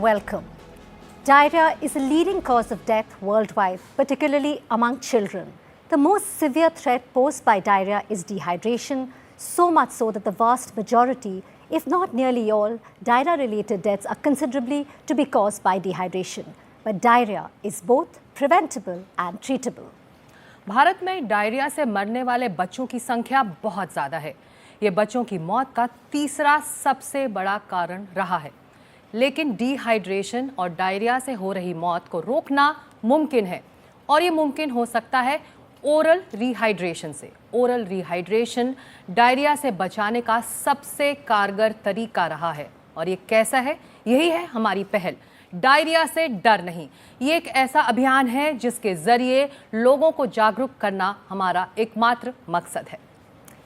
welcome. Diarrhea is a leading cause of death worldwide, particularly among children. The most severe threat posed by diarrhea is dehydration, so much so that the vast majority, if not nearly all, diarrhea-related deaths are considerably to be caused by dehydration. But diarrhea is both preventable and treatable. Bharat में diarrhoea से मरने वाले बच्चों की संख्या बहुत ज़्यादा है। ये बच्चों की मौत का तीसरा सबसे बड़ा कारण रहा है। लेकिन डिहाइड्रेशन और डायरिया से हो रही मौत को रोकना मुमकिन है और ये मुमकिन हो सकता है ओरल रिहाइड्रेशन से। ओरल रिहाइड्रेशन डायरिया से बचाने का सबसे कारगर तरीका रहा है और ये कैसा है? यही है हमारी पहल, डायरिया से डर नहीं। ये एक ऐसा अभियान है जिसके जरिए लोगों को जागरूक करना हमारा एकमात्र मकसद है।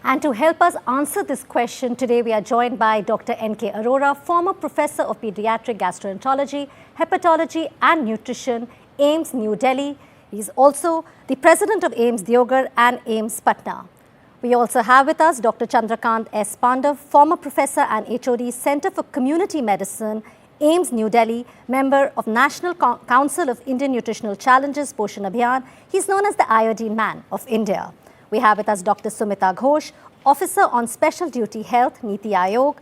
And to help us answer this question, today we are joined by Dr. N.K. Arora, former professor of pediatric gastroenterology, hepatology and nutrition, AIIMS New Delhi. He is also the president of AIIMS Deoghar and AIIMS Patna. We also have with us Dr. Chandrakant S. Pandav, former professor and HOD, Center for Community Medicine, AIIMS New Delhi, member of National Council of Indian Nutritional Challenges, Poshan Abhiyan. He is known as the Iodine Man of India. We have with us Dr. Sumita Ghosh, Officer on Special Duty Health, Niti Aayog.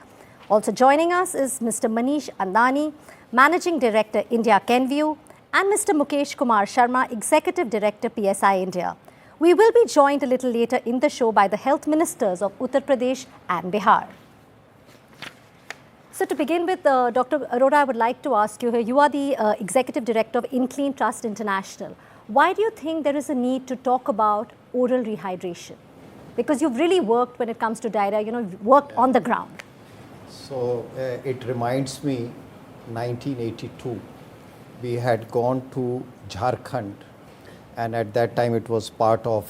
Also joining us is Mr. Manish Andani, Managing Director, India Kenview, and Mr. Mukesh Kumar Sharma, Executive Director, PSI India. We will be joined a little later in the show by the health ministers of Uttar Pradesh and Bihar. So to begin with, Dr. Arora, I would like to ask you here, you are the Executive Director of InClean Trust International. Why do you think there is a need to talk about oral rehydration? Because you've really worked when it comes to diarrhea, you've worked on the ground. So it reminds me 1982. We had gone to Jharkhand, and at that time it was part of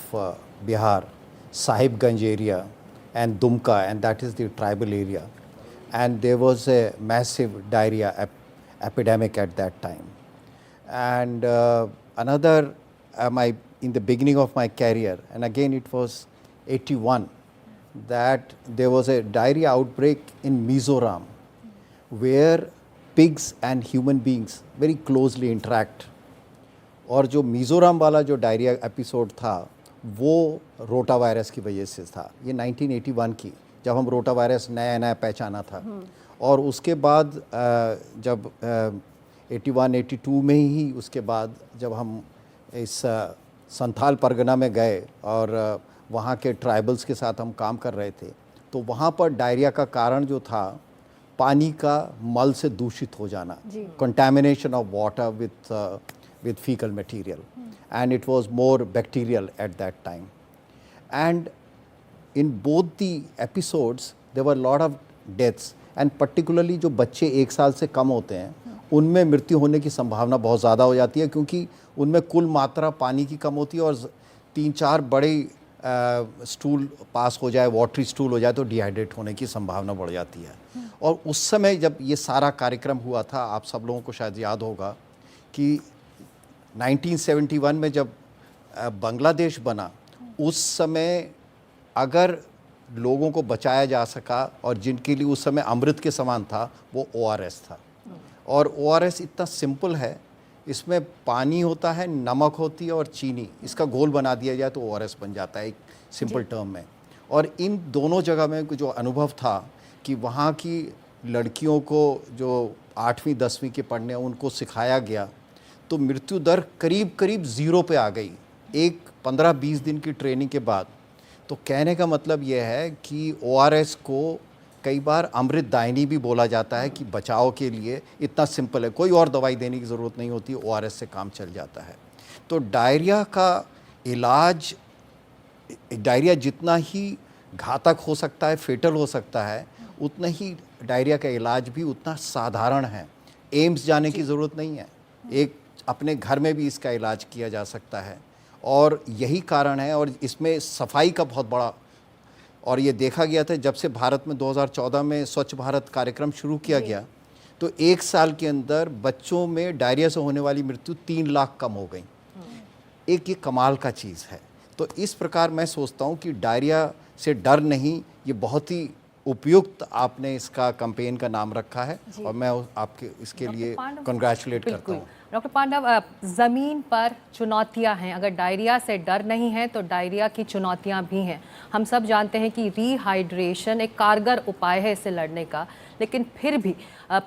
Bihar, Sahibganj area and Dumka, and that is the tribal area. And there was a massive diarrhea epidemic at that time. And another, in the beginning of my career, and again it was 81, that there was a diarrhea outbreak in Mizoram, where pigs and human beings very closely interact. और जो मिज़ोरम वाला जो diarrhoea episode था वो rota virus की वजह से था। ये 1981 की, जब हम रोटा वायरस नया नया पहचाना था। और उसके बाद जब 81-82 में ही उसके बाद जब हम इस संथाल परगना में गए और वहाँ के ट्राइबल्स के साथ हम काम कर रहे थे, तो वहाँ पर डायरिया का कारण जो था पानी का मल से दूषित हो जाना, contamination of water with fecal material, and it was more bacterial at that time. And in both the episodes there were a lot of deaths, and particularly जो बच्चे 1 साल से कम होते हैं उनमें मृत्यु होने की संभावना बहुत ज़्यादा हो जाती है, क्योंकि उनमें कुल मात्रा पानी की कम होती है और 3-4 बड़े स्टूल पास हो जाए, वाटरी स्टूल हो जाए तो डिहाइड्रेट होने की संभावना बढ़ जाती है। और उस समय जब ये सारा कार्यक्रम हुआ था, आप सब लोगों को शायद याद होगा कि 1971 में जब बांग्लादेश बना, उस समय अगर लोगों को बचाया जा सका और जिनके लिए उस समय अमृत के समान था, वो ORS था। और ORS इतना सिंपल है, इसमें पानी होता है, नमक होती है और चीनी, इसका घोल बना दिया जाए तो ORS बन जाता है एक सिंपल टर्म में। और इन दोनों जगह में जो अनुभव था कि वहाँ की लड़कियों को जो 8वीं 10वीं के पढ़ने उनको सिखाया गया, तो मृत्यु दर करीब करीब 0 पे आ गई एक 15-20 दिन की ट्रेनिंग के बाद। तो कहने का मतलब यह है कि ORS को कई बार अमृत दायनी भी बोला जाता है कि बचाव के लिए इतना सिंपल है, कोई और दवाई देने की ज़रूरत नहीं होती, ORS से काम चल जाता है। तो डायरिया का इलाज, डायरिया जितना ही घातक हो सकता है, फेटल हो सकता है, उतना ही डायरिया का इलाज भी उतना साधारण है। एम्स जाने की ज़रूरत नहीं है, एक अपने घर में भी इसका इलाज किया जा सकता है। और यही कारण है, और इसमें सफाई का बहुत बड़ा, और ये देखा गया था जब से भारत में 2014 में स्वच्छ भारत कार्यक्रम शुरू किया गया, तो 1 साल के अंदर बच्चों में डायरिया से होने वाली मृत्यु 3 लाख कम हो गई। एक ये कमाल का चीज़ है। तो इस प्रकार मैं सोचता हूँ कि डायरिया से डर नहीं, ये बहुत ही उपयुक्त आपने इसका कैंपेन का नाम रखा है और मैं आपके इसके लिए पांडव, कंग्रेचुलेट करता बिल्कुल। हूँ। डॉक्टर पांडव, ज़मीन पर चुनौतियां हैं। अगर डायरिया से डर नहीं है तो डायरिया की चुनौतियां भी हैं। हम सब जानते हैं कि रीहाइड्रेशन एक कारगर उपाय है इससे लड़ने का, लेकिन फिर भी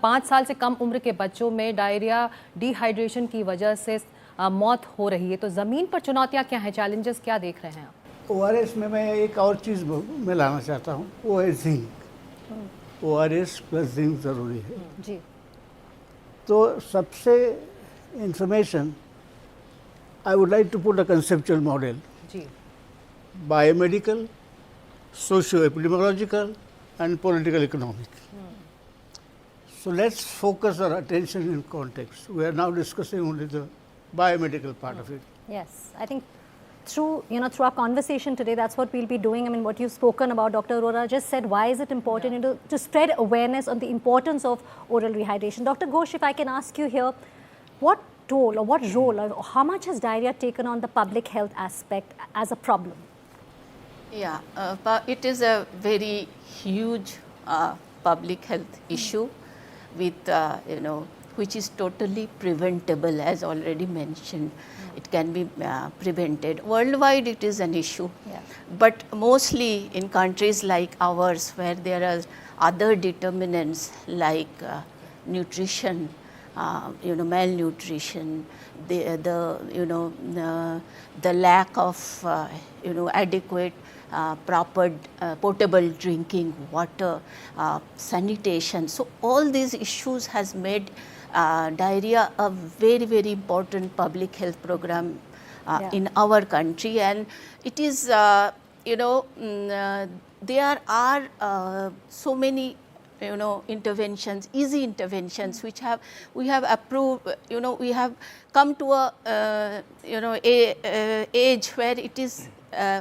5 साल से कम उम्र के बच्चों में डायरिया डिहाइड्रेशन की वजह से मौत हो रही है। तो ज़मीन पर चुनौतियां क्या हैं, चैलेंजेस क्या देख रहे हैं आप? ORS में मैं एक और चीज़ मैं लाना चाहता हूँ, वो है जिंक। ORS प्लस जिंक ज़रूरी है। जी। तो सबसे information I would like to put a conceptual model, जी। Biomedical, socio epidemiological and political economic. So let's focus our attention in context. We are now discussing only the biomedical part of it. Yes, I think through our conversation today, that's what we'll be doing. I mean, what you've spoken about, Dr. Arora just said, why is it important to spread awareness on the importance of oral rehydration. Dr. Ghosh, if I can ask you here, what role or how much has diarrhea taken on the public health aspect as a problem? Yeah, but it is a very huge public health issue with, which is totally preventable, as already mentioned. It can be prevented. Worldwide, it is an issue. Yeah. But mostly in countries like ours, where there are other determinants like nutrition, malnutrition, the lack of adequate proper potable drinking water, sanitation. So all these issues has made diarrhea a very, very important public health program in our country, and it is there are so many interventions, easy interventions, which we have approved. We have come to a age where it is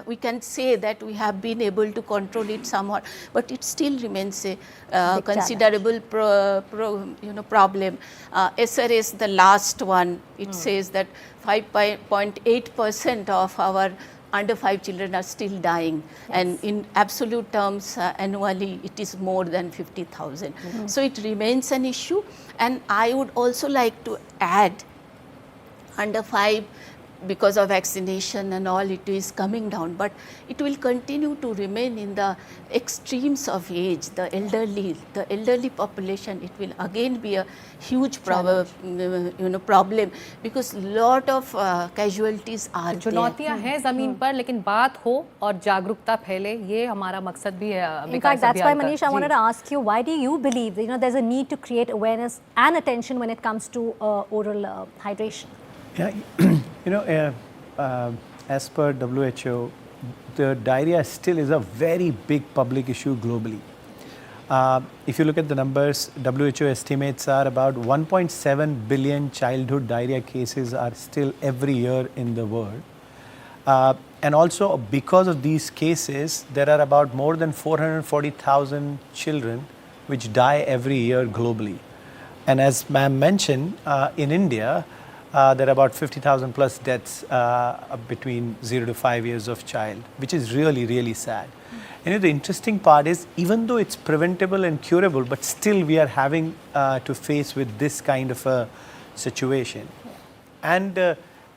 we can say that we have been able to control it somewhat, but it still remains a considerable problem. SRS, the last one, it says that 5.8% of our under 5 children are still dying, and in absolute terms annually it is more than 50,000. So it remains an issue, and I would also like to add, under 5, because of vaccination and all, it is coming down, but it will continue to remain in the extremes of age, the elderly population. It will again be a huge problem, because lot of casualties are there. चुनौतियां हैं जमीन पर, लेकिन बात हो और जागरूकता फैले, ये हमारा मकसद भी है. In fact, that's why, Manish, I wanted to ask you, why do you believe that, there's a need to create awareness and attention when it comes to oral hydration? Yeah, as per WHO, the diarrhea still is a very big public issue globally. If you look at the numbers, WHO estimates are about 1.7 billion childhood diarrhea cases are still every year in the world. And also because of these cases, there are about more than 440,000 children which die every year globally. And as ma'am mentioned, in India, there are about 50,000 plus deaths between 0 to 5 years of child, which is really, really sad. And the interesting part is, even though it's preventable and curable, but still we are having to face with this kind of a situation. And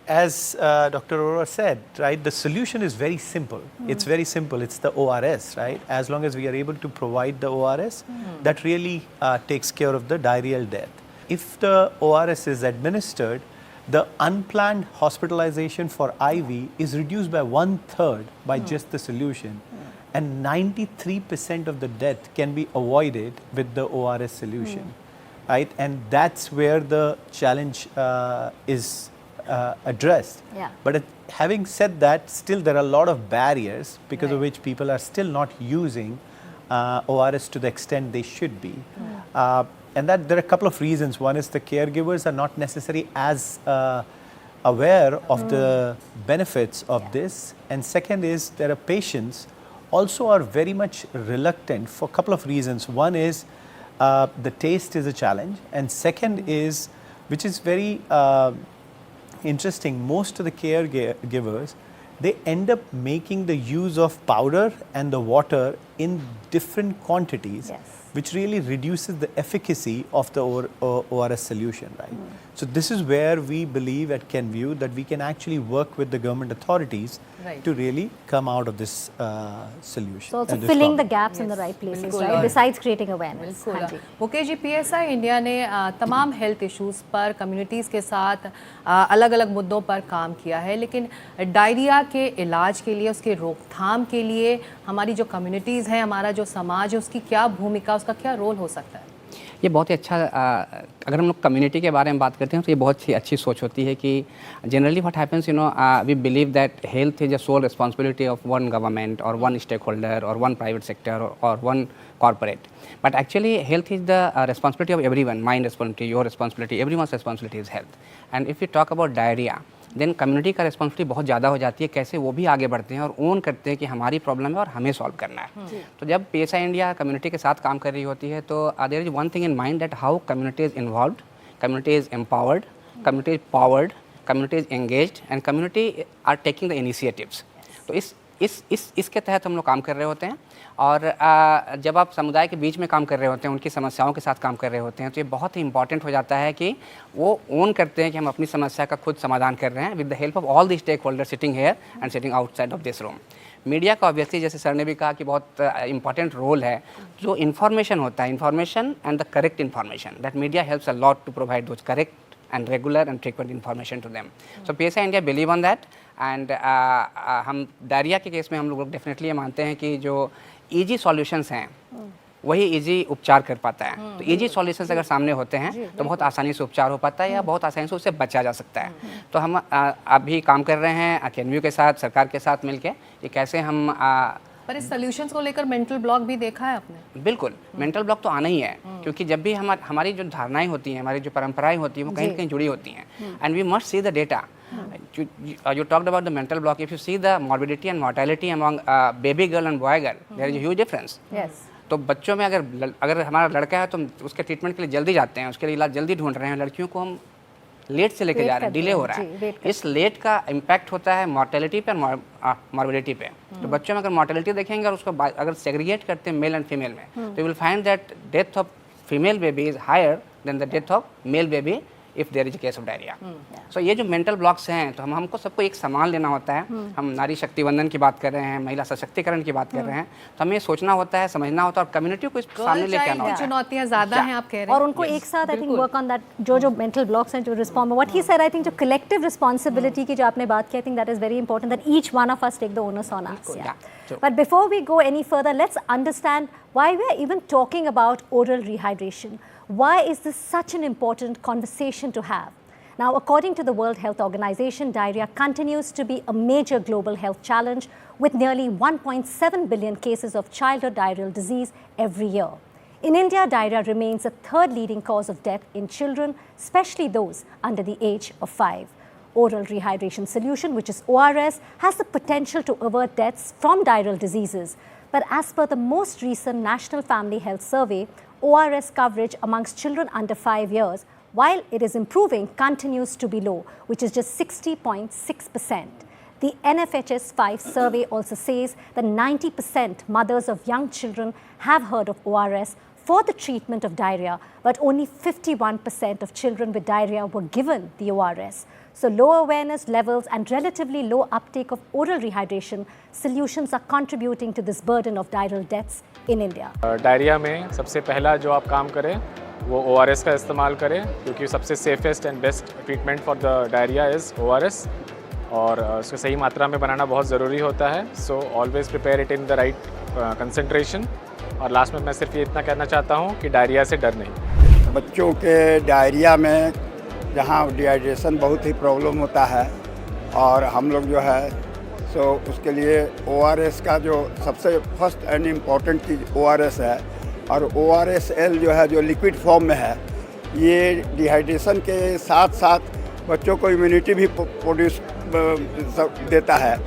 as Dr. Arora said, right, the solution is very simple. It's very simple. It's the ORS, right? As long as we are able to provide the ORS, that really takes care of the diarrheal death. If the ORS is administered, the unplanned hospitalization for IV is reduced by 1/3 by just the solution, and 93% of the death can be avoided with the ORS solution, right? And that's where the challenge is addressed. Yeah. But having said that, still there are a lot of barriers because of which people are still not using ORS to the extent they should be. And that there are a couple of reasons. One is the caregivers are not necessarily as aware of the benefits of this. And second is there are patients also are very much reluctant for a couple of reasons. One is the taste is a challenge. And second is, which is very interesting, most of the caregivers, they end up making the use of powder and the water in different quantities, Yes. which really reduces the efficacy of the ORS solution, right? So this is where we believe at Kenvue that we can actually work with the government authorities Right. to really come out of this solution. So also and this filling the problem. gaps in the Yes, right places, बिल्कुल, right? और- Besides creating awareness. बिल्कुल हाँ जी. Mukesh ji, PSI India ने तमाम health issues पर communities के साथ अलग अलग मुद्दों पर काम किया है, लेकिन डायरिया के इलाज के लिए, उसके रोकथाम के लिए हमारी जो कम्युनिटीज़ हैं, हमारा जो समाज है, उसकी क्या भूमिका, उसका क्या रोल हो सकता है? ये बहुत ही अच्छा अगर हम लोग कम्युनिटी के बारे में बात करते हैं तो ये बहुत ही अच्छी सोच होती है कि generally what happens we believe that health is a sole responsibility of one government और वन स्टेक होल्डर और वन प्राइवेट सेक्टर और one corporate, but actually health is the responsibility of everyone, my responsibility, your responsibility, everyone's responsibility is health. And if you talk about diarrhoea, then community का responsibility बहुत ज़्यादा हो जाती है, कैसे वो भी आगे बढ़ते हैं और ओन करते हैं कि हमारी प्रॉब्लम है और हमें सॉल्व करना है. तो जब PSI इंडिया कम्युनिटी के साथ काम कर रही होती है तो there is one thing in mind that how community is involved, community is empowered, community is powered, community is engaged and community are taking the initiatives. तो इसके तहत हम लोग काम कर रहे होते हैं. और जब आप समुदाय के बीच में काम कर रहे होते हैं, उनकी समस्याओं के साथ काम कर रहे होते हैं, तो ये बहुत ही इंपॉर्टेंट हो जाता है कि वो ओन करते हैं कि हम अपनी समस्या का खुद समाधान कर रहे हैं with the help of all the stakeholder sitting here and sitting outside of this room. Media का ऑब्वियसली, जैसे सर ने भी कहा, कि बहुत इंपॉर्टेंट रोल है. जो इन्फॉर्मेशन होता है, information and the correct information, that media helps a lot to provide those correct and regular and frequent information to them. So PSI India believe on that and हम diarrhoea के case में हम लोग definitely ये मानते हैं कि जो इजी सॉल्यूशंस हैं वही इजी उपचार कर पाता है. तो इजी सॉल्यूशंस अगर सामने होते हैं तो बहुत आसानी से उपचार हो पाता है या बहुत आसानी से उससे बचा जा सकता है. तो हम अभी काम कर रहे हैं केनव्यू के साथ, सरकार के साथ मिलके कि कैसे हम पर इस सॉल्यूशंस को लेकर मेंटल ब्लॉक भी देखा है आपने? बिल्कुल, मेंटल ब्लॉक तो आना ही है, क्योंकि जब भी हमारी जो धारणाएं होती हैं, हमारी जो परंपराएं होती हैं, वो कहीं ना कहीं जुड़ी होती हैं. And we must see the data. You talked about the mental block. If you see the morbidity and mortality among baby girl and boy girl, there is a huge difference. Yes. तो बच्चों में अगर हमारा लड़का है तो उसके treatment के लिए जल्दी जाते हैं, उसके लिए इलाज जल्दी ढूंढ रहे हैं. लड़कियों को हम लेट से लेके जा रहे हैं, डिले हो रहा है. इस लेट का इम्पैक्ट होता है मॉर्टेलिटी पे और मॉर्बिडिटी पे. तो बच्चों में अगर मॉर्टेलिटी देखेंगे और उसको अगर सेग्रीगेट करते हैं मेल एंड फीमेल में, तो you will find that death of female baby is higher than the death of male baby if there is a case of diarrhoea. So ये जो मेंटल ब्लॉक्स हैं, तो हमको सबको एक समान लेना होता है. हम नारी शक्ति वंदन की बात कर रहे हैं, महिला सशक्तिकरण की बात कर रहे हैं, तो हमें सोचना होता है, समझना होता है और कम्युनिटी को इस सामने लेके आना होता है. चुनौतियां ज़्यादा हैं आप कह रहे हैं. और उनको एक साथ I think work on that जो मेंटल ब्लॉक्स हैं, जो respond, what he said, I think जो कलेक्टिव रिस्पॉन्सिबिलिटी की जो आपने बात की, I think that is very important that each one of us take the onus on us. But before we go any further, let's understand why we are even talking about oral rehydration. Why is this such an important conversation to have? Now, according to the World Health Organization, diarrhea continues to be a major global health challenge with nearly 1.7 billion cases of childhood diarrheal disease every year. In India, diarrhea remains the third leading cause of death in children, especially those under the age of 5. Oral rehydration solution, which is ORS, has the potential to avert deaths from diarrheal diseases. But as per the most recent National Family Health Survey, ORS coverage amongst children under 5 years, while it is improving, continues to be low, which is just 60.6%. The NFHS 5 survey also says that 90% mothers of young children have heard of ORS for the treatment of diarrhea, but only 51% of children with diarrhea were given the ORS. So low awareness levels and relatively low uptake of oral rehydration solutions are contributing to this burden of diarrheal deaths in India. Diarrhoea में सबसे पहला जो आप काम करें वो ORS का इस्तेमाल करें, क्योंकि सबसे safest and best treatment for the diarrhoea is ORS, और उसको सही मात्रा में बनाना बहुत ज़रूरी होता है. So always prepare it in the right concentration. और लास्ट में मैं सिर्फ ये इतना कहना चाहता हूँ कि डायरिया से डर नहीं. बच्चों के डायरिया में जहाँ डिहाइड्रेशन बहुत ही प्रॉब्लम होता है, और हम लोग जो है सो उसके लिए ORS का जो सबसे first and important cheese ORS है, और ORSL जो है जो लिक्विड फॉर्म में है, ये डिहाइड्रेशन के साथ साथ बच्चों को इम्यूनिटी भी प्रोड्यूस देता है.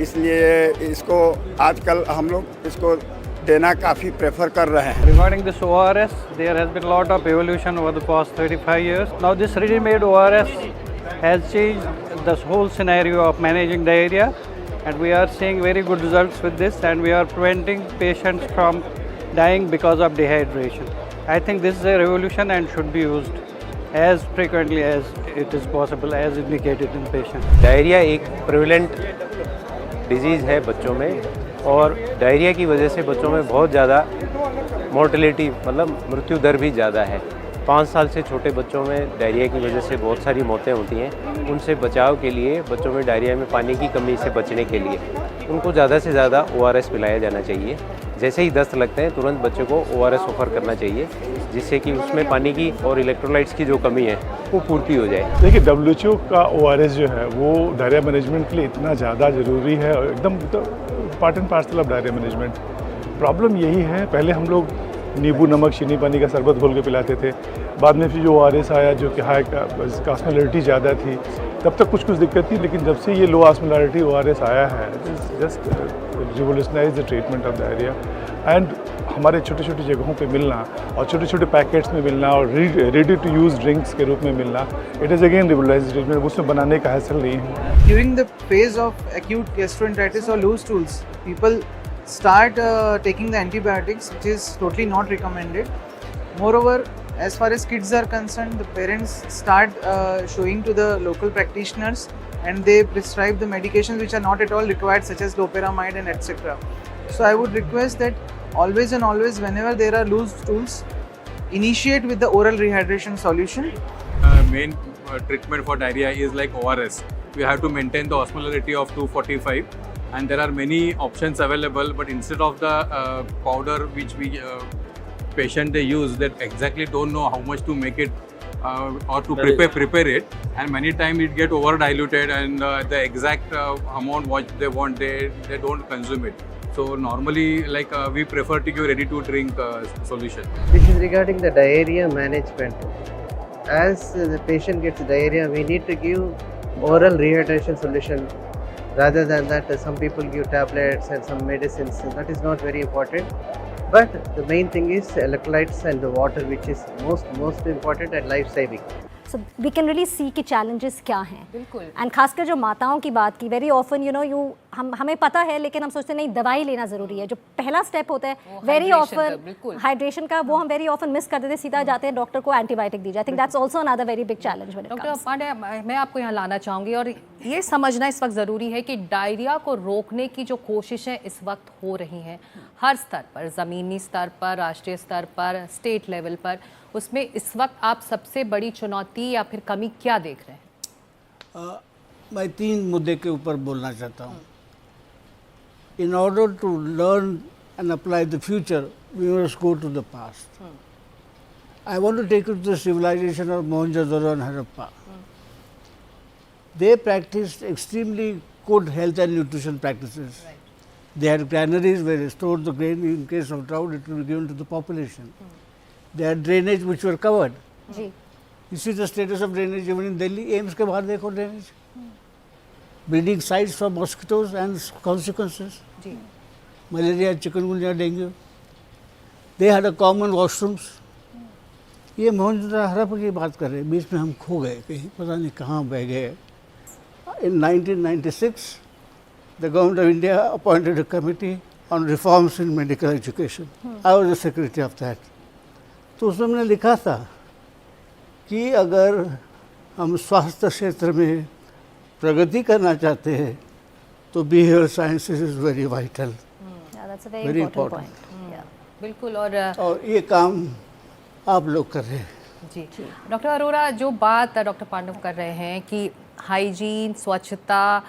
इसलिए इसको आजकल हम लोग इसको देना काफ़ी प्रेफर कर रहे हैं. Regarding this ORS, there has been a lot of evolution over the past 35 years. Now this ready-made ORS has changed the whole scenario of managing diarrhea, and we are seeing very good results with this, and we are preventing patients from dying because of dehydration. I think this is a revolution and should be used as frequently as it is possible as indicated in patient. Diarrhoea एक prevalent disease है बच्चों में, और diarrhoea की वजह से बच्चों में बहुत ज़्यादा मोर्टेलिटी मतलब मृत्यु दर भी ज़्यादा है। 5 साल से छोटे बच्चों में डायरिया की वजह से बहुत सारी मौतें होती हैं। उनसे बचाव के लिए बच्चों में डायरिया में पानी की कमी से बचने के लिए उनको ज़्यादा से ज़्यादा ORS पिलाया जाना चाहिए। जैसे ही दस्त लगते हैं तुरंत बच्चे को ORS ऑफ़र करना चाहिए, जिससे कि उसमें पानी की और इलेक्ट्रोलाइट्स की जो कमी है वो पूर्ति हो जाए। देखिए, WHO का ORS जो है वो डायरिया मैनेजमेंट के लिए इतना ज़्यादा ज़रूरी है और एकदम part and parcel of diarrhoea management. Problem यही है, पहले हम लोग नींबू नमक चीनी पानी का शरबत घोल के पिलाते थे, बाद में फिर जो ORS आया जो कि हाई ऑस्मोलैरिटी ज़्यादा थी, तब तक कुछ दिक्कत थी, लेकिन जब से ये लो ऑस्मोलैरिटी ORS आया है, just revolutionise the treatment of diarrhoea. And हमारे छोटे छोटे जगहों पे मिलना और छोटे छोटे पैकेट्स में मिलना और रेडी टू यूज़ ड्रिंक्स के रूप में मिलना, it is again revolutionise treatment. उसमें बनाने का हासिल नहीं है। During the phase of acute gastroenteritis or loose stools, people start taking the antibiotics, which is totally not recommended. Moreover, as far as kids are concerned, the parents start showing to the local practitioners, and they prescribe the medications which are not at all required, such as loperamide and etc. So I would request that always and always, whenever there are loose stools, initiate with the oral rehydration solution. Main treatment for diarrhea is like ORS. We have to maintain the osmolarity of 245, and there are many options available, but instead of the powder which we patient they use, that exactly don't know how much to make it or to prepare it, and many times it get over diluted, and the exact amount what they want they don't consume it. So normally like we prefer to give ready to drink solution. This is regarding the diarrhea management. As the patient gets diarrhea, we need to give oral rehydration solution. Rather than that, some people give tablets and some medicines. That is not very important. But the main thing is electrolytes and the water, which is most important and life saving. So we can really see कि challenges क्या हैं। बिल्कुल। And खासकर जो माताओं की बात की, वेरी ऑफन हमें पता है, लेकिन हम सोचते नहीं दवाई लेना ज़रूरी है। जो पहला स्टेप होता है वेरी ऑफन हाइड्रेशन का, वो हम वेरी ऑफन मिस कर देते, सीधा जाते हैं डॉक्टर को एंटीबायोटिक दीजिए। I think that's also another very big challenge. Doctor Pandey, मैं आपको यहाँ लाना चाहूँगी, और ये समझना इस वक्त ज़रूरी है कि डायरिया को रोकने की जो कोशिशें इस वक्त हो रही हैं हर स्तर पर, ज़मीनी स्तर पर, राष्ट्रीय स्तर पर, स्टेट लेवल पर, उसमें इस वक्त आप सबसे बड़ी चुनौती या फिर कमी क्या देख रहे हैं? मैं 3 मुद्दे के ऊपर बोलना चाहता हूँ। In order to learn and apply the future, we must go to the past. I want to take you to the civilization of Mohenjo-daro and Harappa. They practiced extremely good health and nutrition practices. They had granaries where they stored the grain. In case of drought, it will be given to the population. They had drainage which were covered. You see the status of drainage even in Delhi. AIIMS के बाहर देखो drainage. Breeding sites for mosquitoes and consequences. Malaria, chikungunya, dengue. They had a common washrooms. ये मोहनजोदड़ो हड़प्पा की बात कर रहे हैं, बीच में हम खो गए, कहीं पता नहीं कहाँ बह गए। In 1996, the government of India appointed a committee on reforms in medical education. I was the secretary of that. तो उसमें हमने लिखा था कि अगर हम स्वास्थ्य क्षेत्र में प्रगति करना चाहते हैं तो behaviour sciences is very vital, very important. बिल्कुल। और ये काम आप लोग कर रहे हैं। जी डॉक्टर अरोरा, जो बात डॉक्टर पांडव कर रहे हैं कि हाइजीन, स्वच्छता,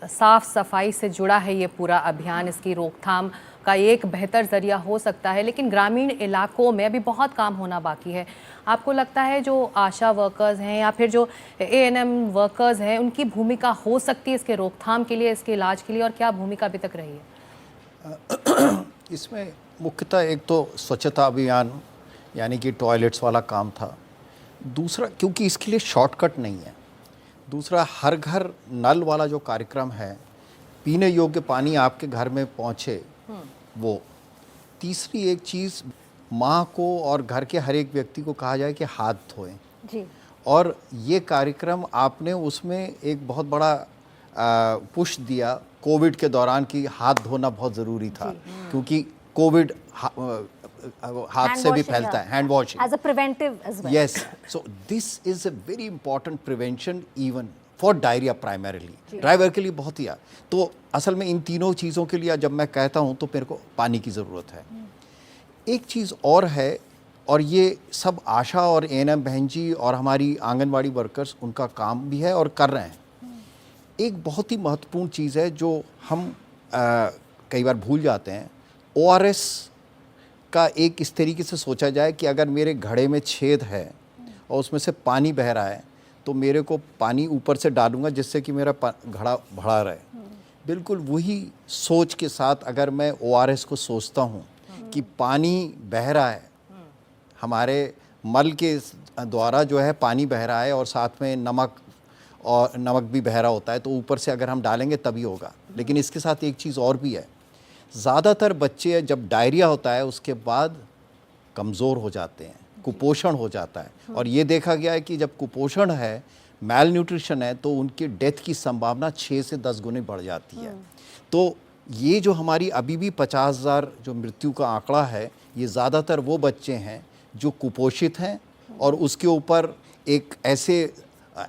साफ सफाई से जुड़ा है ये पूरा अभियान, इसकी रोकथाम का एक बेहतर ज़रिया हो सकता है, लेकिन ग्रामीण इलाकों में अभी बहुत काम होना बाकी है। आपको लगता है जो आशा वर्कर्स हैं या फिर जो ANM वर्कर्स हैं, उनकी भूमिका हो सकती है इसके रोकथाम के लिए, इसके इलाज के लिए, और क्या भूमिका अभी तक रही है? इसमें मुख्यतः एक तो स्वच्छता अभियान यानी कि टॉयलेट्स वाला काम था। दूसरा, क्योंकि इसके लिए शॉर्टकट नहीं है। दूसरा, हर घर नल वाला जो कार्यक्रम है, पीने योग्य पानी आपके घर में पहुँचे वो। तीसरी एक चीज़, माँ को और घर के हर एक व्यक्ति को कहा जाए कि हाथ धोएं। और ये कार्यक्रम आपने उसमें एक बहुत बड़ा पुश दिया कोविड के दौरान कि हाथ धोना बहुत ज़रूरी था, क्योंकि कोविड हाथ से भी फैलता है, hand washing as a preventive as well. Yes, so this is a very important prevention even for diarrhoea primarily. Driver के लिए बहुत ही है। तो असल में इन तीनों चीज़ों के लिए जब मैं कहता हूँ तो मेरे को पानी की ज़रूरत है। एक चीज़ और है, और ये सब आशा और एएनएम बहन जी और हमारी आंगनवाड़ी वर्कर्स उनका काम भी है और कर रहे हैं। एक बहुत ही महत्वपूर्ण चीज़ है जो हम कई बार भूल जाते हैं। ओआरएस का एक इस तरीके से सोचा जाए कि अगर मेरे घड़े में छेद है और उसमें से पानी बह रहा है तो मेरे को पानी ऊपर से डालूंगा जिससे कि मेरा घड़ा भरा रहे। बिल्कुल वही सोच के साथ अगर मैं ओआरएस को सोचता हूँ कि पानी बह रहा है, हमारे मल के द्वारा जो है पानी बह रहा है और साथ में नमक भी बह रहा होता है, तो ऊपर से अगर हम डालेंगे तभी होगा। लेकिन इसके साथ एक चीज़ और भी है, ज़्यादातर बच्चे जब डायरिया होता है उसके बाद कमज़ोर हो जाते हैं, कुपोषण हो जाता है। और ये देखा गया है कि जब कुपोषण है, मैल न्यूट्रिशन है, तो उनकी डेथ की संभावना 6 से 10 गुने बढ़ जाती है। तो ये जो हमारी अभी भी 50,000 जो मृत्यु का आंकड़ा है, ये ज़्यादातर वो बच्चे हैं जो कुपोषित हैं और उसके ऊपर एक ऐसे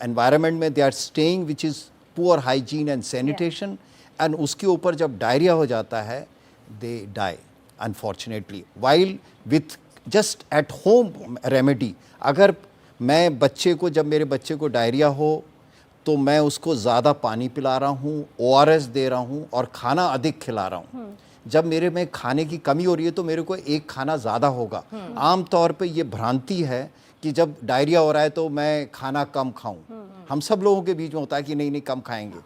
एनवायरनमेंट में they are staying which is poor hygiene and sanitation, and उसके ऊपर जब डायरिया हो जाता है they die unfortunately while with just at home remedy. अगर मैं बच्चे को, जब मेरे बच्चे को डायरिया हो तो मैं उसको ज़्यादा पानी पिला रहा हूँ, ओआरएस दे रहा हूँ और खाना अधिक खिला रहा हूँ। जब मेरे में खाने की कमी हो रही है तो मेरे को एक खाना ज़्यादा होगा। आम तौर पे ये भ्रांति है कि जब डायरिया हो रहा है तो मैं खाना कम खाऊं। हम सब लोगों के बीच में होता है कि नहीं कम खाएंगे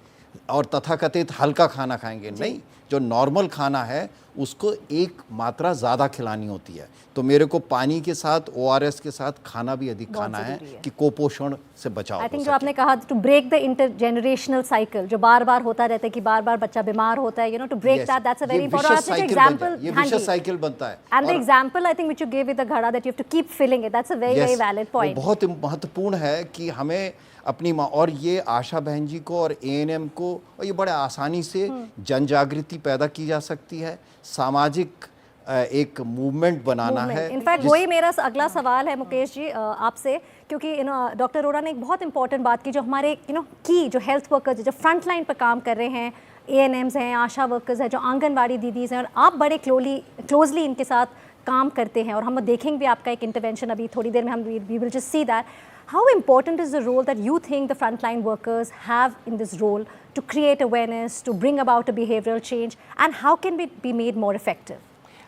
और तथाकथित हल्का खाना खाएंगे। नहीं, जो नॉर्मल खाना है उसको एक मात्रा ज़्यादा खिलानी होती है। तो मेरे को पानी के साथ ओआरएस के साथ खाना भी अधिक खाना है कि कुपोषण से बचाव हो आई थिंक सके। जो आपने कहा to break the intergenerational cycle जो बार बार होता रहता है कि बार बार बच्चा बीमार होता है, to break that's a very important example. ये विशेष साइकिल बनता है। And the example I think which you give with the घड़ा that you have to keep filling it, that's a very very valid point. बहुत महत्वपूर्ण है कि हमें अपनी माँ और ये आशा बहन जी को और एएनएम को, और ये बड़े आसानी से जन जागृति पैदा की जा सकती है, सामाजिक एक मूवमेंट बनाना है। इनफैक्ट वही मेरा अगला सवाल है मुकेश जी आपसे, क्योंकि डॉक्टर अरोरा ने एक बहुत इंपॉर्टेंट बात की, जो हमारे की जो हेल्थ वर्कर्स जो फ्रंट लाइन पर काम कर रहे हैं, एएनएम्स हैं, आशा वर्कर्स हैं, जो आंगनवाड़ी दीदीज़ हैं, और आप बड़े क्लोजली इनके साथ काम करते हैं। और हम देखेंगे भी आपका एक इंटरवेंशन अभी थोड़ी देर में, हम we will just see that. How important is the role that you think the frontline workers have in this role to create awareness, to bring about a behavioral change, and how can it be made more effective?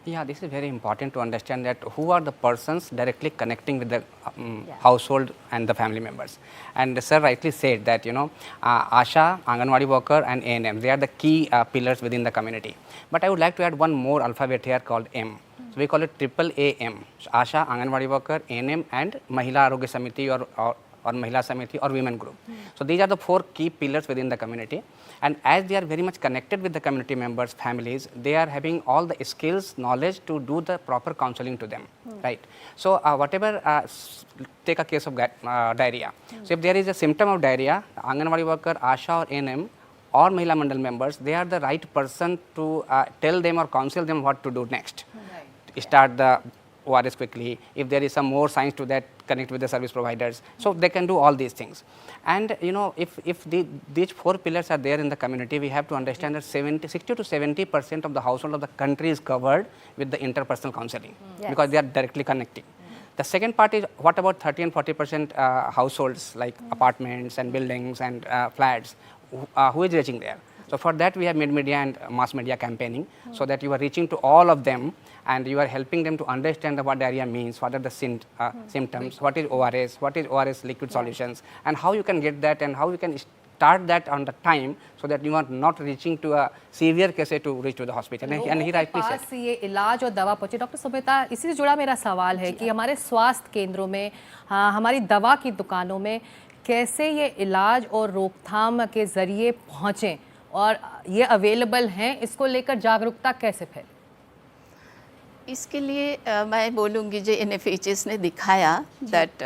Yeah, this is very important to understand that who are the persons directly connecting with the household and the family members. And sir rightly said that Asha, Anganwadi worker and ANM, they are the key pillars within the community. But I would like to add one more alphabet here called M. So we call it triple AM. Asha, Anganwadi worker, ANM and Mahila Arogya Samiti or Mahila Samiti or women group. So these are the 4 key pillars within the community, and as they are very much connected with the community members, families, they are having all the skills, knowledge to do the proper counseling to them, right? So whatever, take a case of diarrhea. So if there is a symptom of diarrhea, Anganwadi worker, Asha or ANM or Mahila Mandal members, they are the right person to tell them or counsel them what to do next. Start the ORS quickly. If there is some more science to that, connect with the service providers. So they can do all these things. And if these 4 pillars are there in the community, we have to understand that 60 to 70% of the household of the country is covered with the interpersonal counseling, because they are directly connecting. The second part is, what about 30 and 40% households like apartments and buildings and flats, who is reaching there? So for that we have made media and mass media campaigning, so that you are reaching to all of them and you are helping them to understand what diarrhea means, what are the symptoms, what is ORS liquid solutions, and how you can get that and how you can start that on the time, so that you are not reaching to a severe case to reach to the hospital. And he rightly said, ये इलाज और दवा पहुंचे। Doctor Sumita, इसी से जुड़ा मेरा सवाल है कि हमारे स्वास्थ्य केंद्रों में, हमारी दवा की दुकानों में कैसे ये इलाज और रोकथाम के जरिए पहुँचें और ये अवेलेबल हैं, इसको लेकर जागरूकता कैसे फैले? इसके लिए मैं बोलूँगी जो NFHS ने दिखाया that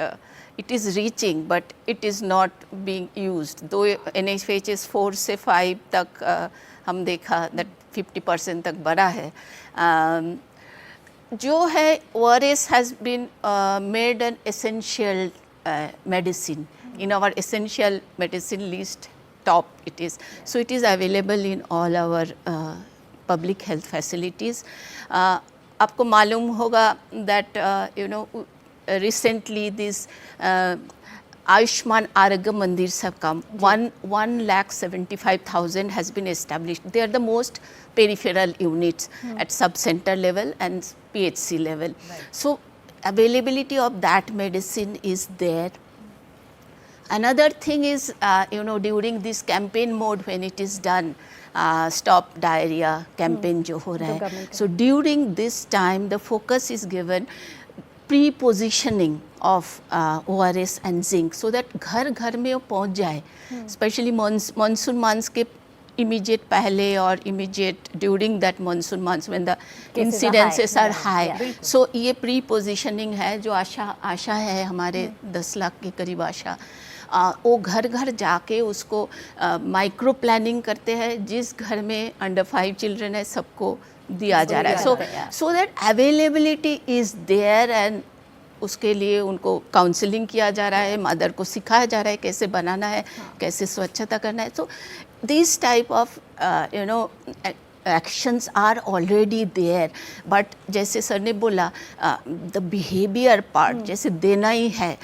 it is reaching, but it is not being used. Though NIH's 4 से 5 तक हम देखा that 50% तक बढ़ा है. जो है ORS has been made an essential medicine. In our essential medicine list, top it is. So it is available in all our public health facilities. आपको मालूम होगा that recently this Ayushman Arogya Mandirs have come. 1,75,000 has been established. They are the most peripheral units at sub-center level and PHC level. So availability of that medicine is there. Another thing is, during this campaign mode when it is done, stop diarrhea campaign जो हो रहा है. So during this time the focus is given pre-positioning of ORS and zinc so that घर घर में वो पहुँच जाए. Especially monsoon months के immediate पहले और immediate during that monsoon months when the incidences are high. So ये pre-positioning है जो आशा है हमारे 10 लाख के करीब आशा. वो घर घर जाके उसको माइक्रो प्लानिंग करते हैं. जिस घर में अंडर 5 चिल्ड्रन है सबको दिया जा रहा है. So that availability is there and उसके लिए उनको काउंसलिंग किया जा रहा है. मदर को सिखाया जा रहा है कैसे बनाना है, कैसे स्वच्छता करना है. So this type of actions are already there, but जैसे सर ने बोला the behavior part जैसे देना ही है,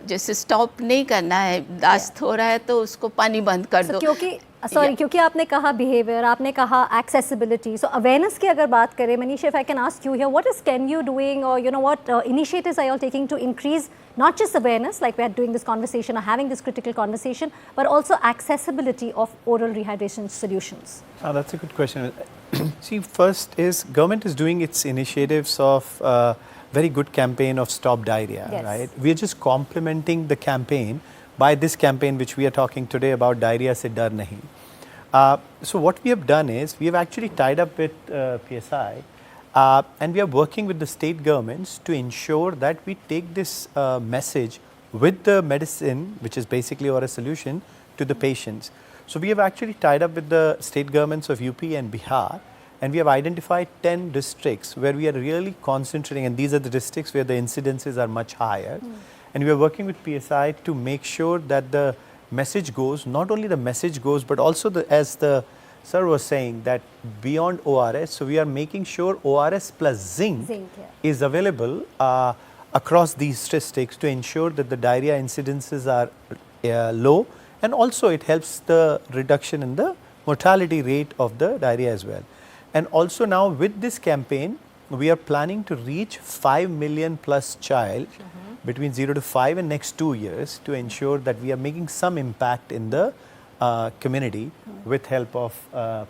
जैसे stop नहीं करना है. दास्त हो रहा है तो उसको पानी बंद कर दो. क्योंकि आपने कहा बिहेवियर, आपने कहा एक्सेसिबिलिटी, सो अवेयरनेस की अगर बात करें, Manish, if I can ask you here, what is can you doing और what initiatives are you taking to increase not just awareness, like we are doing this conversation or having this critical conversation, but also accessibility of oral rehydration solutions? That's a good question. See, first is government is doing its initiatives of very good campaign of stop diarrhea, right? We are just complementing the campaign by this campaign which we are talking today about diarrhea se dar nahi. So what we have done is we have actually tied up with PSI. And we are working with the state governments to ensure that we take this message with the medicine, which is basically or a solution, to the patients. So we have actually tied up with the state governments of UP and Bihar, and we have identified 10 districts where we are really concentrating, and these are the districts where the incidences are much higher. And we are working with PSI to make sure that the message goes, not only the message goes, but also as the Sir was saying that beyond ORS, so we are making sure ORS plus zinc is available across these districts to ensure that the diarrhea incidences are low, and also it helps the reduction in the mortality rate of the diarrhea as well. And also now with this campaign, we are planning to reach 5 million plus child between 0 to 5 in next 2 years to ensure that we are making some impact in the community with help of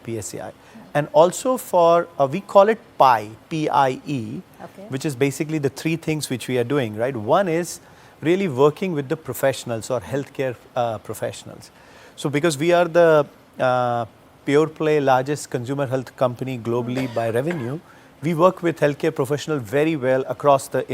PSI. And also for, we call it PIE, P-I-E, which is basically the 3 things which we are doing, right? One is really working with the professionals or healthcare professionals. So because we are the pure play largest consumer health company globally by revenue, we work with healthcare professionals very well across the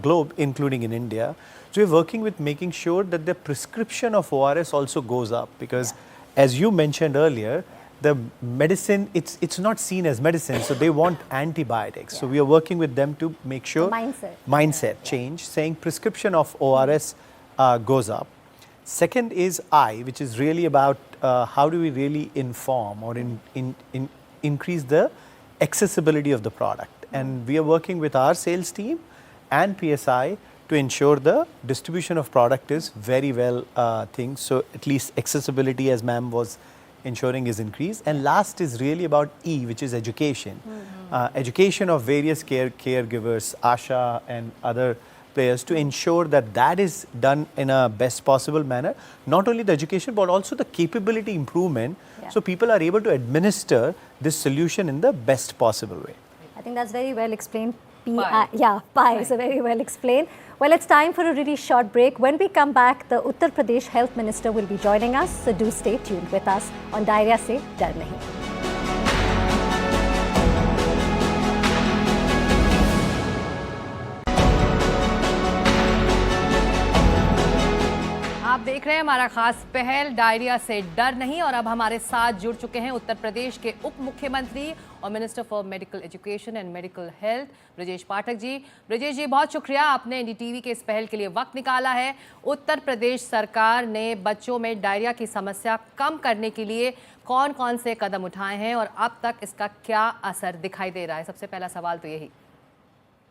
globe, including in India. So we're working with making sure that the prescription of ORS also goes up, because as you mentioned earlier, the medicine, it's not seen as medicine, so they want antibiotics. So we are working with them to make sure mindset change, saying prescription of ORS goes up. Second is I, which is really about how do we really inform or increase the accessibility of the product. And we are working with our sales team and PSI to ensure the distribution of product is very well things. So at least accessibility, as ma'am was ensuring, is increased. And last is really about E, which is education. Education of various caregivers, ASHA and other players, to ensure that that is done in a best possible manner. Not only the education, but also the capability improvement, so people are able to administer this solution in the best possible way. I think that's very well explained. PIE is very well explained. Well, it's time for a really short break. When we come back, the Uttar Pradesh Health Minister will be joining us, so do stay tuned with us on Diarrhea Se Dar Nahi. देख रहे हैं हमारा खास पहल diarrhoea से डर नहीं। और अब हमारे साथ जुड़ चुके हैं उत्तर प्रदेश के उप मुख्यमंत्री और minister for medical education and medical health Brajesh Pathak ji. Brajesh ji, बहुत शुक्रिया, आपने एनडीटीवी के इस पहल के लिए वक्त निकाला है। उत्तर प्रदेश सरकार ने बच्चों में डायरिया की समस्या कम करने के लिए कौन कौन से कदम उठाए हैं और अब तक इसका क्या असर दिखाई दे रहा है? सबसे पहला सवाल तो यही।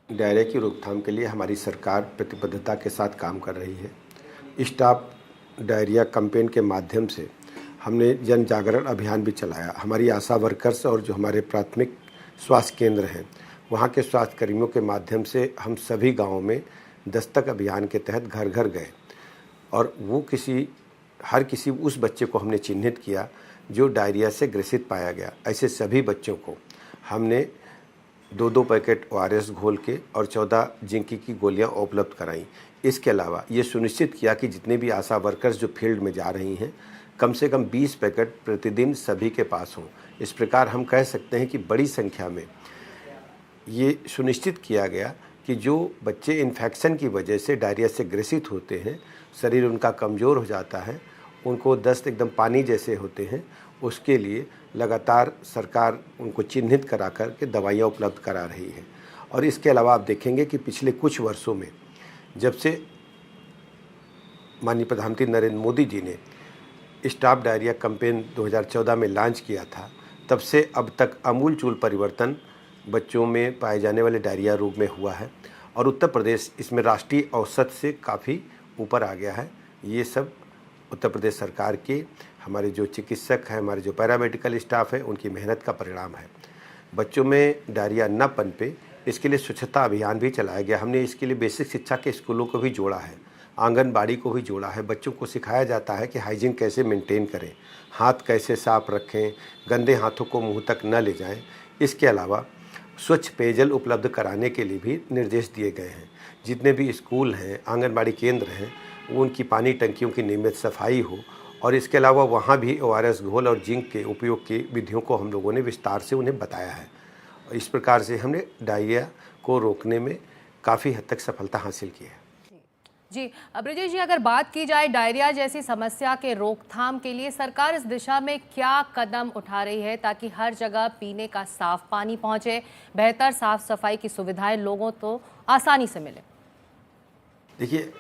डायरिया की रोकथाम के लिए हमारी सरकार प्रतिबद्धता के साथ काम कर रही है। स्टॉप डायरिया कैंपेन के माध्यम से हमने जन जागरण अभियान भी चलाया। हमारी आशा वर्कर्स और जो हमारे प्राथमिक स्वास्थ्य केंद्र हैं वहाँ के स्वास्थ्य कर्मियों के माध्यम से हम सभी गाँवों में दस्तक अभियान के तहत घर घर गए और वो हर किसी उस बच्चे को हमने चिन्हित किया जो डायरिया से ग्रसित पाया गया। ऐसे सभी बच्चों को हमने 2-2 पैकेट ORS घोल के और 14 जिंक की गोलियां उपलब्ध कराईं। इसके अलावा ये सुनिश्चित किया कि जितने भी आशा वर्कर्स जो फील्ड में जा रही हैं कम से कम 20 पैकेट प्रतिदिन सभी के पास हों। इस प्रकार हम कह सकते हैं कि बड़ी संख्या में ये सुनिश्चित किया गया कि जो बच्चे इन्फेक्शन की वजह से डायरिया से ग्रसित होते हैं, शरीर उनका कमज़ोर हो जाता है, उनको दस्त एकदम पानी जैसे होते हैं, उसके लिए लगातार सरकार उनको चिन्हित करा कर के दवाइयाँ उपलब्ध करा रही है। और इसके अलावा आप देखेंगे कि पिछले कुछ वर्षों में जब से माननीय प्रधानमंत्री नरेंद्र मोदी जी ने स्टॉप डायरिया कैंपेन 2014 में लॉन्च किया था, तब से अब तक आमूलचूल परिवर्तन बच्चों में पाए जाने वाले डायरिया रोग में हुआ है और उत्तर प्रदेश इसमें राष्ट्रीय औसत से काफ़ी ऊपर आ गया है। ये सब उत्तर प्रदेश सरकार के हमारे जो चिकित्सक हैं, हमारे जो पैरामेडिकल स्टाफ है, उनकी मेहनत का परिणाम है। बच्चों में डायरिया न पनपे इसके लिए स्वच्छता अभियान भी चलाया गया। हमने इसके लिए बेसिक शिक्षा के स्कूलों को भी जोड़ा है, आंगनबाड़ी को भी जोड़ा है। बच्चों को सिखाया जाता है कि हाइजीन कैसे मेंटेन करें, हाथ कैसे साफ रखें, गंदे हाथों को मुंह तक न ले जाएं। इसके अलावा स्वच्छ पेयजल उपलब्ध कराने के लिए भी निर्देश दिए गए हैं। जितने भी स्कूल हैं, आंगनबाड़ी केंद्र हैं, उनकी पानी टंकियों की नियमित सफाई हो और इसके अलावा वहाँ भी ORS घोल और जिंक के उपयोग की विधियों को हम लोगों ने विस्तार से उन्हें बताया है। इस प्रकार से हमने डायरिया को रोकने में काफ़ी हद तक सफलता हासिल की है। जी ब्रजेश जी, अगर बात की जाए डायरिया जैसी समस्या के रोकथाम के लिए सरकार इस दिशा में क्या कदम उठा रही है ताकि हर जगह पीने का साफ पानी पहुंचे, बेहतर साफ सफाई की सुविधाएं लोगों को आसानी से मिले? देखिए,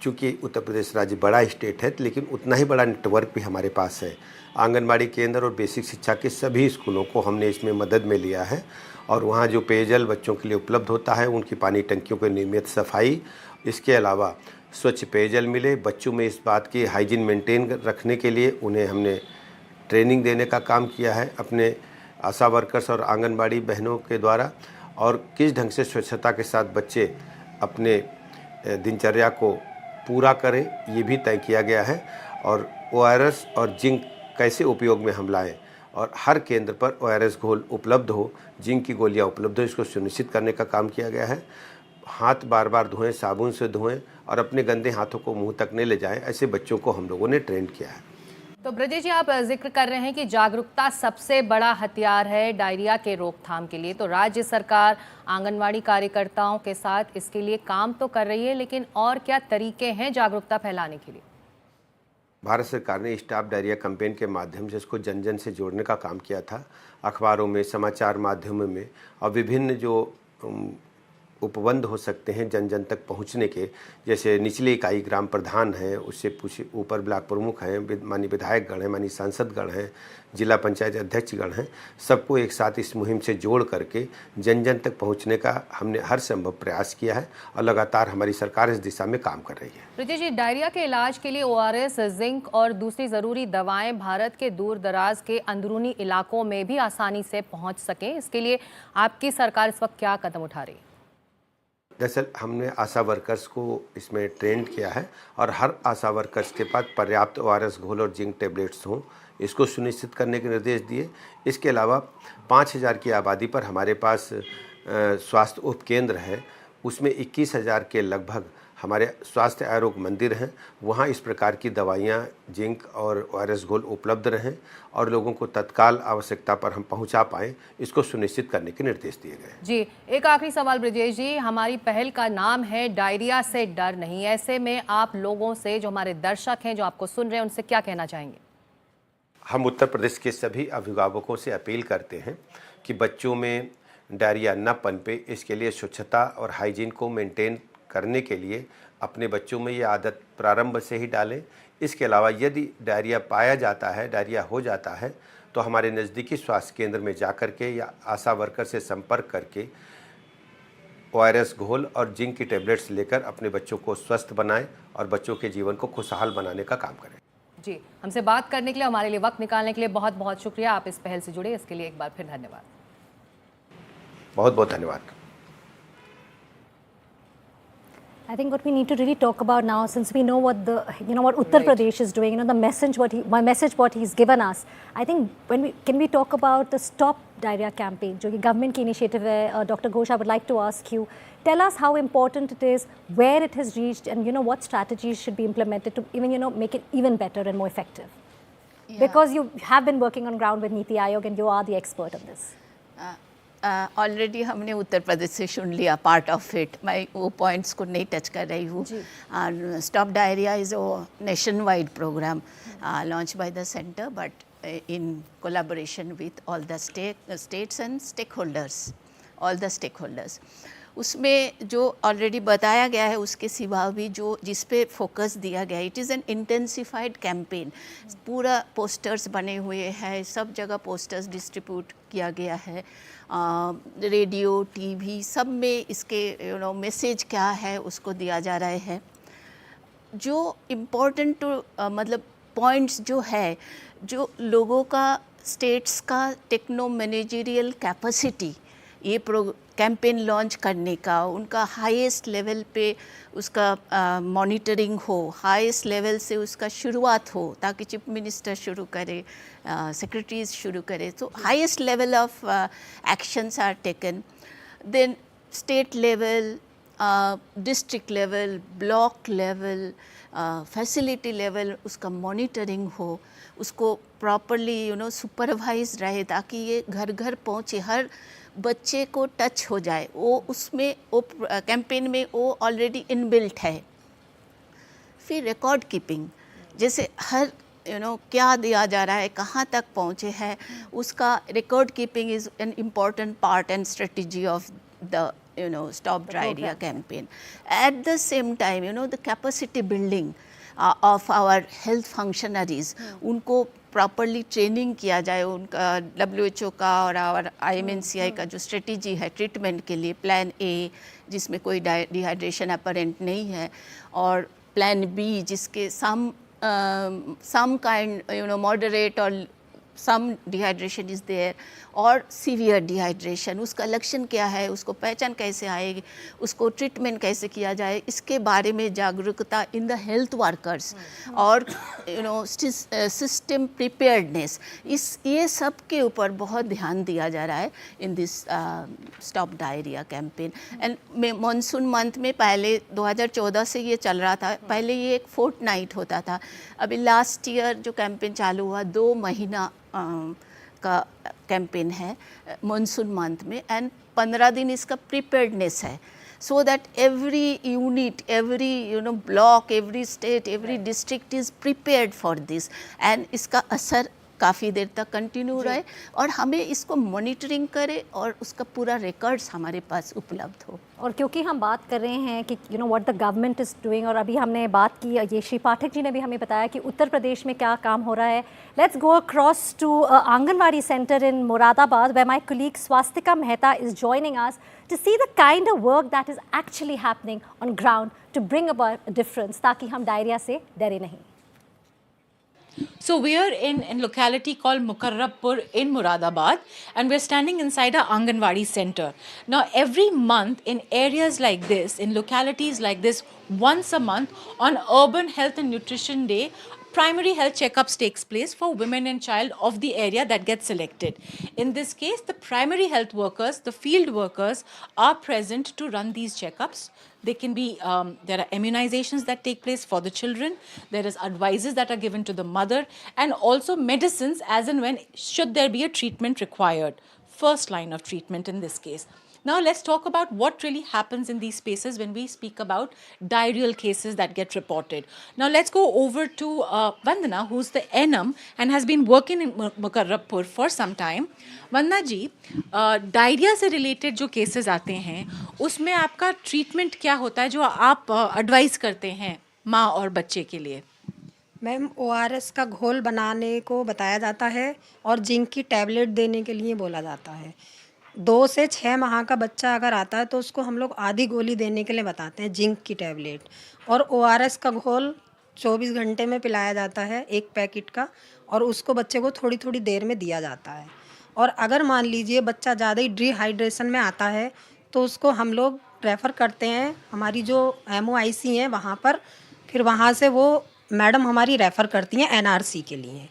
चूँकि उत्तर प्रदेश राज्य बड़ा स्टेट है लेकिन उतना ही बड़ा नेटवर्क भी हमारे पास है। आंगनबाड़ी केंद्र और बेसिक शिक्षा के सभी स्कूलों को हमने इसमें मदद में लिया है और वहाँ जो पेयजल बच्चों के लिए उपलब्ध होता है, उनकी पानी टंकियों की नियमित सफाई, इसके अलावा स्वच्छ पेयजल मिले, बच्चों में इस बात की हाइजीन मेंटेन रखने के लिए उन्हें हमने ट्रेनिंग देने का काम किया है अपने आशा वर्कर्स और आंगनबाड़ी बहनों के द्वारा। और किस ढंग से स्वच्छता के साथ बच्चे अपने दिनचर्या को पूरा करें ये भी तय किया गया है। और ORS और जिंक कैसे उपयोग में हम लाएं और हर केंद्र पर ORS घोल उपलब्ध हो, जिंक की गोलियां उपलब्ध हो, इसको सुनिश्चित करने का काम किया गया है। हाथ बार बार धोएं, साबुन से धोएं और अपने गंदे हाथों को मुंह तक नहीं ले जाएं। ऐसे बच्चों को हम लोगों ने ट्रेन किया है। तो ब्रजेश जी, आप जिक्र कर रहे हैं कि जागरूकता सबसे बड़ा हथियार है डायरिया के रोकथाम के लिए, तो राज्य सरकार आंगनवाड़ी कार्यकर्ताओं के साथ इसके लिए काम तो कर रही है, लेकिन और क्या तरीके हैं जागरूकता फैलाने के लिए? भारत सरकार ने स्टॉप डायरिया कैंपेन के माध्यम से इसको जन जन से जोड़ने का काम किया था। अखबारों में, समाचार माध्यमों में और विभिन्न जो उपबंध हो सकते हैं जन जन तक पहुंचने के, जैसे निचली इकाई ग्राम प्रधान हैं, उससे ऊपर ब्लॉक प्रमुख हैं, माननीय विधायकगण हैं, माननीय सांसदगण हैं, जिला पंचायत अध्यक्षगण हैं, सबको एक साथ इस मुहिम से जोड़ करके जन जन तक पहुंचने का हमने हर संभव प्रयास किया है और लगातार हमारी सरकार इस दिशा में काम कर रही है। ब्रजेश जी, डायरिया के इलाज के लिए ORS, जिंक और दूसरी ज़रूरी दवाएं भारत के दूर दराज के अंदरूनी इलाकों में भी आसानी से पहुँच सकें, इसके लिए आपकी सरकार इस वक्त क्या कदम उठा रही है? दरअसल हमने आशा वर्कर्स को इसमें ट्रेंड किया है और हर आशा वर्कर्स के पास पर्याप्त ORS घोल और जिंक टैबलेट्स हों, इसको सुनिश्चित करने के निर्देश दिए। इसके अलावा 5000 की आबादी पर हमारे पास स्वास्थ्य उपकेंद्र है, उसमें 21,000 के लगभग हमारे स्वास्थ्य आरोग्य मंदिर हैं, वहाँ इस प्रकार की दवाइयाँ, जिंक और ORS घोल उपलब्ध रहें और लोगों को तत्काल आवश्यकता पर हम पहुँचा पाएँ, इसको सुनिश्चित करने के निर्देश दिए गए। जी, एक आखिरी सवाल ब्रजेश जी, हमारी पहल का नाम है डायरिया से डर नहीं। ऐसे में आप लोगों से, जो हमारे दर्शक हैं, जो आपको सुन रहे हैं, उनसे क्या कहना चाहेंगे? हम उत्तर प्रदेश के सभी अभिभावकों से अपील करते हैं कि बच्चों में डायरिया न पनपे, इसके लिए स्वच्छता और हाइजीन को मेंटेन करने के लिए अपने बच्चों में ये आदत प्रारंभ से ही डालें। इसके अलावा यदि डायरिया पाया जाता है, डायरिया हो जाता है, तो हमारे नज़दीकी स्वास्थ्य केंद्र में जाकर के या आशा वर्कर से संपर्क करके ORS घोल और जिंक की टेबलेट्स लेकर अपने बच्चों को स्वस्थ बनाएं और बच्चों के जीवन को खुशहाल बनाने का काम करें। जी, हमसे बात करने के लिए, हमारे लिए वक्त निकालने के लिए बहुत बहुत शुक्रिया। आप इस पहल से जुड़े, इसके लिए एक बार फिर धन्यवाद। बहुत बहुत धन्यवाद। I think what we need to really talk about now, since we know what what Uttar Pradesh is doing, the message what he's given us. I think can we talk about the Stop Diarrhea campaign, जो कि government की initiative है. Dr. Ghosh, I would like to ask you, tell us how important it is, where it has reached, and what strategies should be implemented to even make it even better and more effective. Yeah. Because you have been working on ground with Niti Aayog and you are the expert on this. Already हमने उत्तर प्रदेश से सुन लिया part of it, मैं वो points को नहीं touch कर रही हूँ. Stop diarrhoea is a nationwide programme launch by the centre, but in collaboration with all the states and stakeholders, all the stakeholders. उसमें जो ऑलरेडी बताया गया है उसके सिवा भी जो जिस पे फोकस दिया गया है, it is an intensified campaign. पूरा पोस्टर्स बने हुए हैं, सब जगह पोस्टर्स डिस्ट्रीब्यूट किया गया है, रेडियो, टीवी, सब में इसके मैसेज क्या है उसको दिया जा रहा है. जो इम्पोर्टेंट मतलब पॉइंट्स जो है, जो लोगों का, स्टेट्स का टेक्नो मैनेजरियल कैपेसिटी ये कैंपेन लॉन्च करने का, उनका हाईएस्ट लेवल पे उसका मॉनिटरिंग हो, हाईएस्ट लेवल से उसका शुरुआत हो, ताकि चीफ मिनिस्टर शुरू करे, सेक्रेटरीज शुरू करे, तो highest level of actions are taken. Then state level, district level, block level, facility level उसका मॉनिटरिंग हो, उसको प्रॉपरली सुपरवाइज रहे, ताकि ये घर घर पहुँचे, हर बच्चे को टच हो जाए. वो उसमें वो कैंपेन में वो ऑलरेडी इनबिल्ट है. फिर रिकॉर्ड कीपिंग, जैसे हर क्या दिया जा रहा है, कहाँ तक पहुँचे हैं, उसका record keeping is an important part and strategy of the Stop Diarrhea campaign. At the same time, the capacity building of our health functionaries, उनको प्रॉपरली ट्रेनिंग किया जाए, उनका WHO का और आवर IMNCI का जो स्ट्रेटजी है ट्रीटमेंट के लिए, प्लान ए जिसमें कोई डिहाइड्रेशन अपरेंट नहीं है, और प्लान बी जिसके सम काइंड मॉडरेट और सम डिहाइड्रेशन इज़ देयर, और सीवियर डिहाइड्रेशन, उसका लक्षण क्या है, उसको पहचान कैसे आएगी, उसको ट्रीटमेंट कैसे किया जाए, इसके बारे में जागरूकता इन द हेल्थ वर्कर्स, और सिस्टम प्रिपेयर्डनेस, ये सब के ऊपर बहुत ध्यान दिया जा रहा है in this stop diarrhoea campaign. And monsoon month में पहले 2014 से ये चल रहा था, पहले ये एक फोर्टनाइट होता था. अभी लास्ट ईयर जो कैंपेन चालू हुआ 2 महीना का कैंपेन है मानसून मंथ में, एंड 15 दिन इसका प्रिपेयर्डनेस है, so that every unit, every block, every state, every district is prepared for this, and इसका असर काफ़ी देर तक कंटिन्यू रहे और हमें इसको मॉनिटरिंग करे और उसका पूरा रिकॉर्ड्स हमारे पास उपलब्ध हो. और क्योंकि हम बात कर रहे हैं कि what the government is doing, और अभी हमने बात की, ये श्री पाठक जी ने भी हमें बताया कि उत्तर प्रदेश में क्या काम हो रहा है. Let's go across to anganwadi centre in Moradabad, where my colleague Swastika Mehta is joining us to see the kind of work that is actually happening on ground to bring about a difference, ताकि हम diarrhoea से डरे नहीं. So we are in locality called Mukarrabpur in Muradabad, and we're standing inside a Anganwadi center. Now every month in areas like this, in localities like this, once a month on Urban Health and Nutrition Day, primary health checkups takes place for women and child of the area that gets selected. In this case, the primary health workers, the field workers are present to run these checkups. They can be, there are immunizations that take place for the children. There is advices that are given to the mother, and also medicines as and when should there be a treatment required. First line of treatment in this case. Now let's talk about what really happens in these spaces when we speak about diarrheal cases that get reported. Now let's go over to Vandana, who's the NM and has been working in Mukarrabpur for some time. Vandana ji, diarrhoea से related जो cases आते हैं उसमें आपका treatment क्या होता है जो आप एडवाइस करते हैं माँ और बच्चे के लिए? मैम, ORS का घोल बनाने को बताया जाता है और जिंक की टैबलेट देने के लिए बोला जाता है। 2 से 6 माह का बच्चा अगर आता है तो उसको हम लोग आधी गोली देने के लिए बताते हैं, जिंक की टैबलेट। और ORS का घोल 24 घंटे में पिलाया जाता है, एक पैकेट का, और उसको बच्चे को थोड़ी थोड़ी देर में दिया जाता है। और अगर मान लीजिए बच्चा ज़्यादा ही डिहाइड्रेशन में आता है तो उसको हम लोग रेफ़र करते हैं हमारी जो MOIC हैं वहाँ पर, फिर वहाँ से वो मैडम हमारी रेफ़र करती हैं NRC के लिए।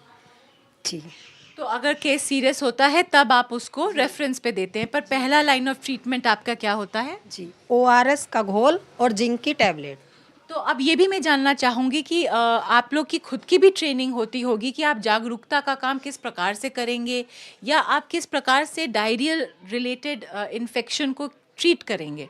ठीक है, तो अगर केस सीरियस होता है तब आप उसको रेफरेंस पे देते हैं, पर पहला लाइन ऑफ ट्रीटमेंट आपका क्या होता है? जी, ORS का घोल और जिंक की टैबलेट। तो अब ये भी मैं जानना चाहूँगी कि आप लोग की खुद की भी ट्रेनिंग होती होगी कि आप जागरूकता का काम किस प्रकार से करेंगे, या आप किस प्रकार से डायरियल रिलेटेड इन्फेक्शन को ट्रीट करेंगे?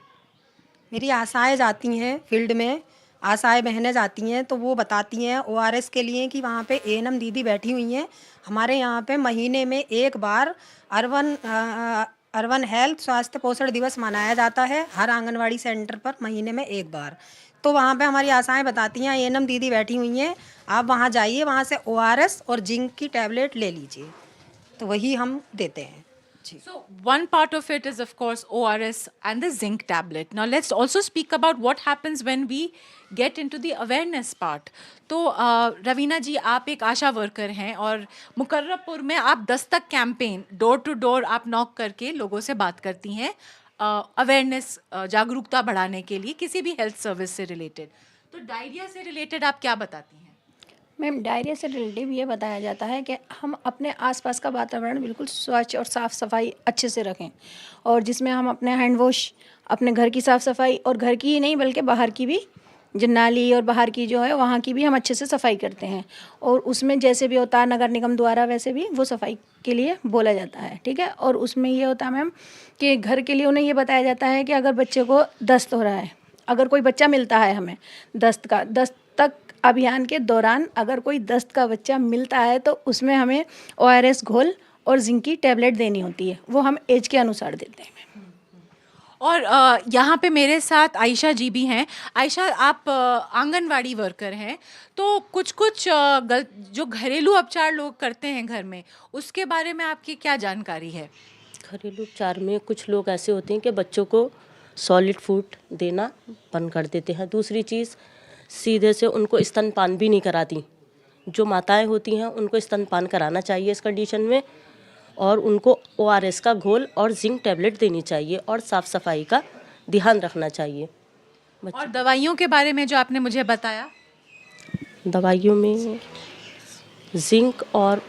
मेरी आशाएं जाती हैं फील्ड में, आशाएं बहनें जाती हैं तो वो बताती हैं ORS के लिए कि वहाँ पे ANM दीदी बैठी हुई हैं। हमारे यहाँ पे महीने में एक बार अर्बन हेल्थ स्वास्थ्य पोषण दिवस मनाया जाता है हर आंगनवाड़ी सेंटर पर, महीने में एक बार। तो वहाँ पे हमारी आशाएं बताती हैं ANM दीदी बैठी हुई हैं, आप वहाँ जाइए, वहाँ से ORS और जिंक की टैबलेट ले लीजिए, तो वही हम देते हैं। So one part of it is of course ORS and the zinc tablet. Now let's also speak about what happens when we get into the awareness part. तो रवीना जी, आप एक आशा वर्कर हैं और मुकर्रबपुर में आप Dastak campaign door to door आप knock करके लोगों से बात करती हैं अवेयरनेस जागरूकता बढ़ाने के लिए किसी भी हेल्थ सर्विस से रिलेटेड। तो डायरिया से रिलेटेड आप क्या बताती हैं? मैम, डायरिया से रिलेटिव ये बताया जाता है कि हम अपने आसपास का वातावरण बिल्कुल स्वच्छ और साफ़ सफाई अच्छे से रखें, और जिसमें हम अपने हैंड वॉश, अपने घर की साफ़ सफाई, और घर की ही नहीं बल्कि बाहर की भी, जो नाली और बाहर की जो है वहाँ की भी हम अच्छे से सफाई करते हैं। और उसमें जैसे भी होता है नगर निगम द्वारा वैसे भी वो सफाई के लिए बोला जाता है, ठीक है। और उसमें ये होता है मैम कि घर के लिए उन्हें ये बताया जाता है कि अगर बच्चे को दस्त हो रहा है, अगर कोई बच्चा मिलता है हमें दस्तक अभियान के दौरान अगर कोई दस्त का बच्चा मिलता है तो उसमें हमें ORS घोल और जिंक की टैबलेट देनी होती है, वो हम एज के अनुसार देते हैं। और यहाँ पे मेरे साथ आयशा जी भी हैं। आयशा, आप आंगनवाड़ी वर्कर हैं, तो कुछ जो घरेलू उपचार लोग करते हैं घर में, उसके बारे में आपकी क्या जानकारी है? घरेलू उपचार में कुछ लोग ऐसे होते हैं कि बच्चों को सॉलिड फूड देना बंद कर देते हैं। दूसरी चीज़, सीधे से उनको स्तनपान भी नहीं कराती। जो माताएं होती हैं उनको स्तनपान कराना चाहिए इस कंडीशन में, और उनको ORS का घोल और जिंक टैबलेट देनी चाहिए, और साफ़ सफाई का ध्यान रखना चाहिए। और दवाइयों के बारे में जो आपने मुझे बताया? दवाइयों में जिंक और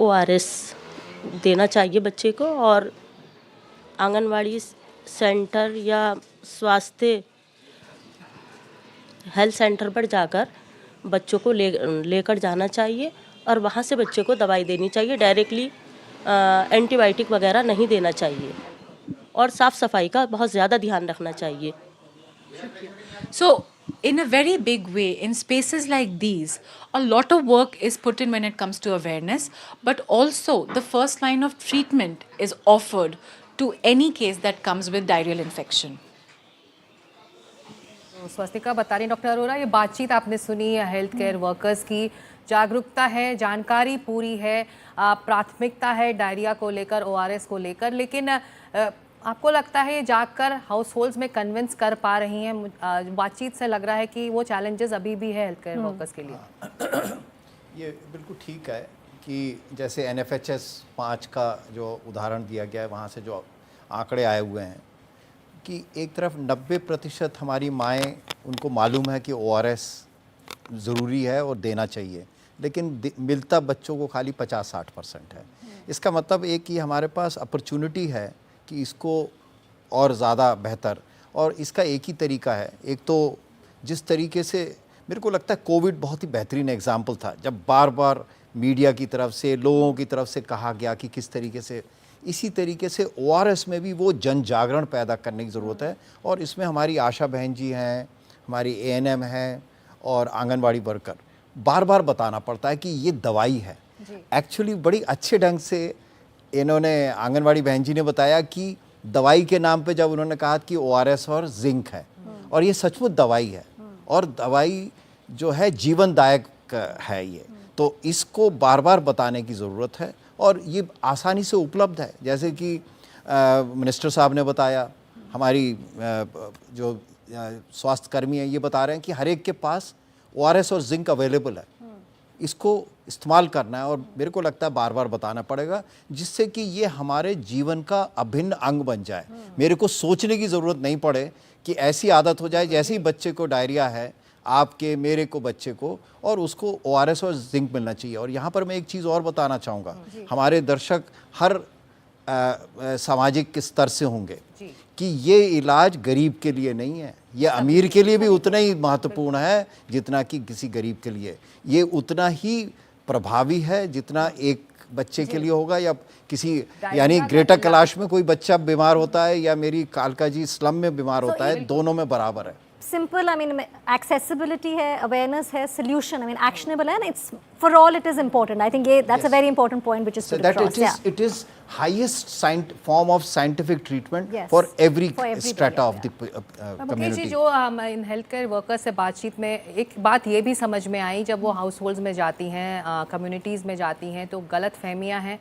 ORS देना चाहिए बच्चे को, और आंगनवाड़ी सेंटर या स्वास्थ्य हेल्थ सेंटर पर जाकर बच्चों को लेकर जाना चाहिए, और वहाँ से बच्चे को दवाई देनी चाहिए। डायरेक्टली एंटीबायोटिक वगैरह नहीं देना चाहिए, और साफ़ सफाई का बहुत ज़्यादा ध्यान रखना चाहिए। So in a very big way, in spaces like these, a lot of work is put in when it comes to awareness, but also the first line of treatment is offered to any case that comes with diarrheal infection. Swastika बता रही doctor Arora, ये बातचीत आपने सुनी है health care workers की, जागरूकता है, जानकारी पूरी है, प्राथमिकता है डायरिया को लेकर, ORS को लेकर, लेकिन आपको लगता है ये जाकर हाउस होल्ड्स में कन्विंस कर पा रही हैं? बातचीत से लग रहा है कि वो चैलेंजेस अभी भी है हेल्थ केयर वर्कर्स के लिए। ये बिल्कुल ठीक है कि जैसे NFHS 5 का जो उदाहरण दिया गया है, वहाँ से जो आंकड़े आए हुए हैं कि एक तरफ 90% हमारी माएँ, उनको मालूम है कि ORS ज़रूरी है और देना चाहिए, लेकिन मिलता बच्चों को खाली 50-60% है। इसका मतलब एक कि हमारे पास अपॉर्चुनिटी है कि इसको और ज़्यादा बेहतर, और इसका एक ही तरीका है। एक तो जिस तरीके से मेरे को लगता है कोविड बहुत ही बेहतरीन एग्जाम्पल था, जब बार बार मीडिया की तरफ से, लोगों की तरफ से कहा गया कि किस तरीके से, इसी तरीके से ORS में भी वो जन जागरण पैदा करने की ज़रूरत है। और इसमें हमारी आशा बहन जी हैं, हमारी ANM हैं और आंगनवाड़ी वर्कर, बार बार बताना पड़ता है कि ये दवाई है। एक्चुअली बड़ी अच्छे ढंग से इन्होंने, आंगनवाड़ी बहन जी ने बताया कि दवाई के नाम पे जब उन्होंने कहा कि ORS और जिंक है, और ये सचमुच दवाई है, और दवाई जो है जीवनदायक है ये, तो इसको बार बार बताने की ज़रूरत है। और ये आसानी से उपलब्ध है, जैसे कि मिनिस्टर साहब ने बताया, हमारी जो स्वास्थ्य कर्मी हैं ये बता रहे हैं कि हर एक के पास ORS और जिंक अवेलेबल है, इसको इस्तेमाल करना है। और मेरे को लगता है बार बार बताना पड़ेगा, जिससे कि ये हमारे जीवन का अभिन्न अंग बन जाए। मेरे को सोचने की ज़रूरत नहीं पड़े कि ऐसी आदत हो जाए, जैसे ही बच्चे को डायरिया है, आपके मेरे को बच्चे को, और उसको ORS और जिंक मिलना चाहिए। और यहाँ पर मैं एक चीज़ और बताना चाहूँगा, हमारे दर्शक हर सामाजिक स्तर से होंगे कि ये इलाज गरीब के लिए नहीं है, ये अमीर के लिए भी उतना ही महत्वपूर्ण है जितना कि किसी गरीब के लिए। ये उतना ही प्रभावी है जितना एक बच्चे के लिए होगा, या किसी, यानी ग्रेटर कैलाश में कोई बच्चा बीमार होता है या मेरी कालका जी स्लम में बीमार होता है, दोनों में बराबर है। Simple, I mean, accessibility है, awareness है, solution, I mean, actionable है, and it's for all it is important. I think that's a very important point which is so put that across. it is highest form of scientific treatment for every strata of the Mukesh ji, community. जो हम in health care workers से बातचीत में एक बात ये भी समझ में आई, जब वो हाउस होल्ड्स में जाती हैं, कम्युनिटीज़ में जाती हैं, तो गलत फहमियाँ हैं,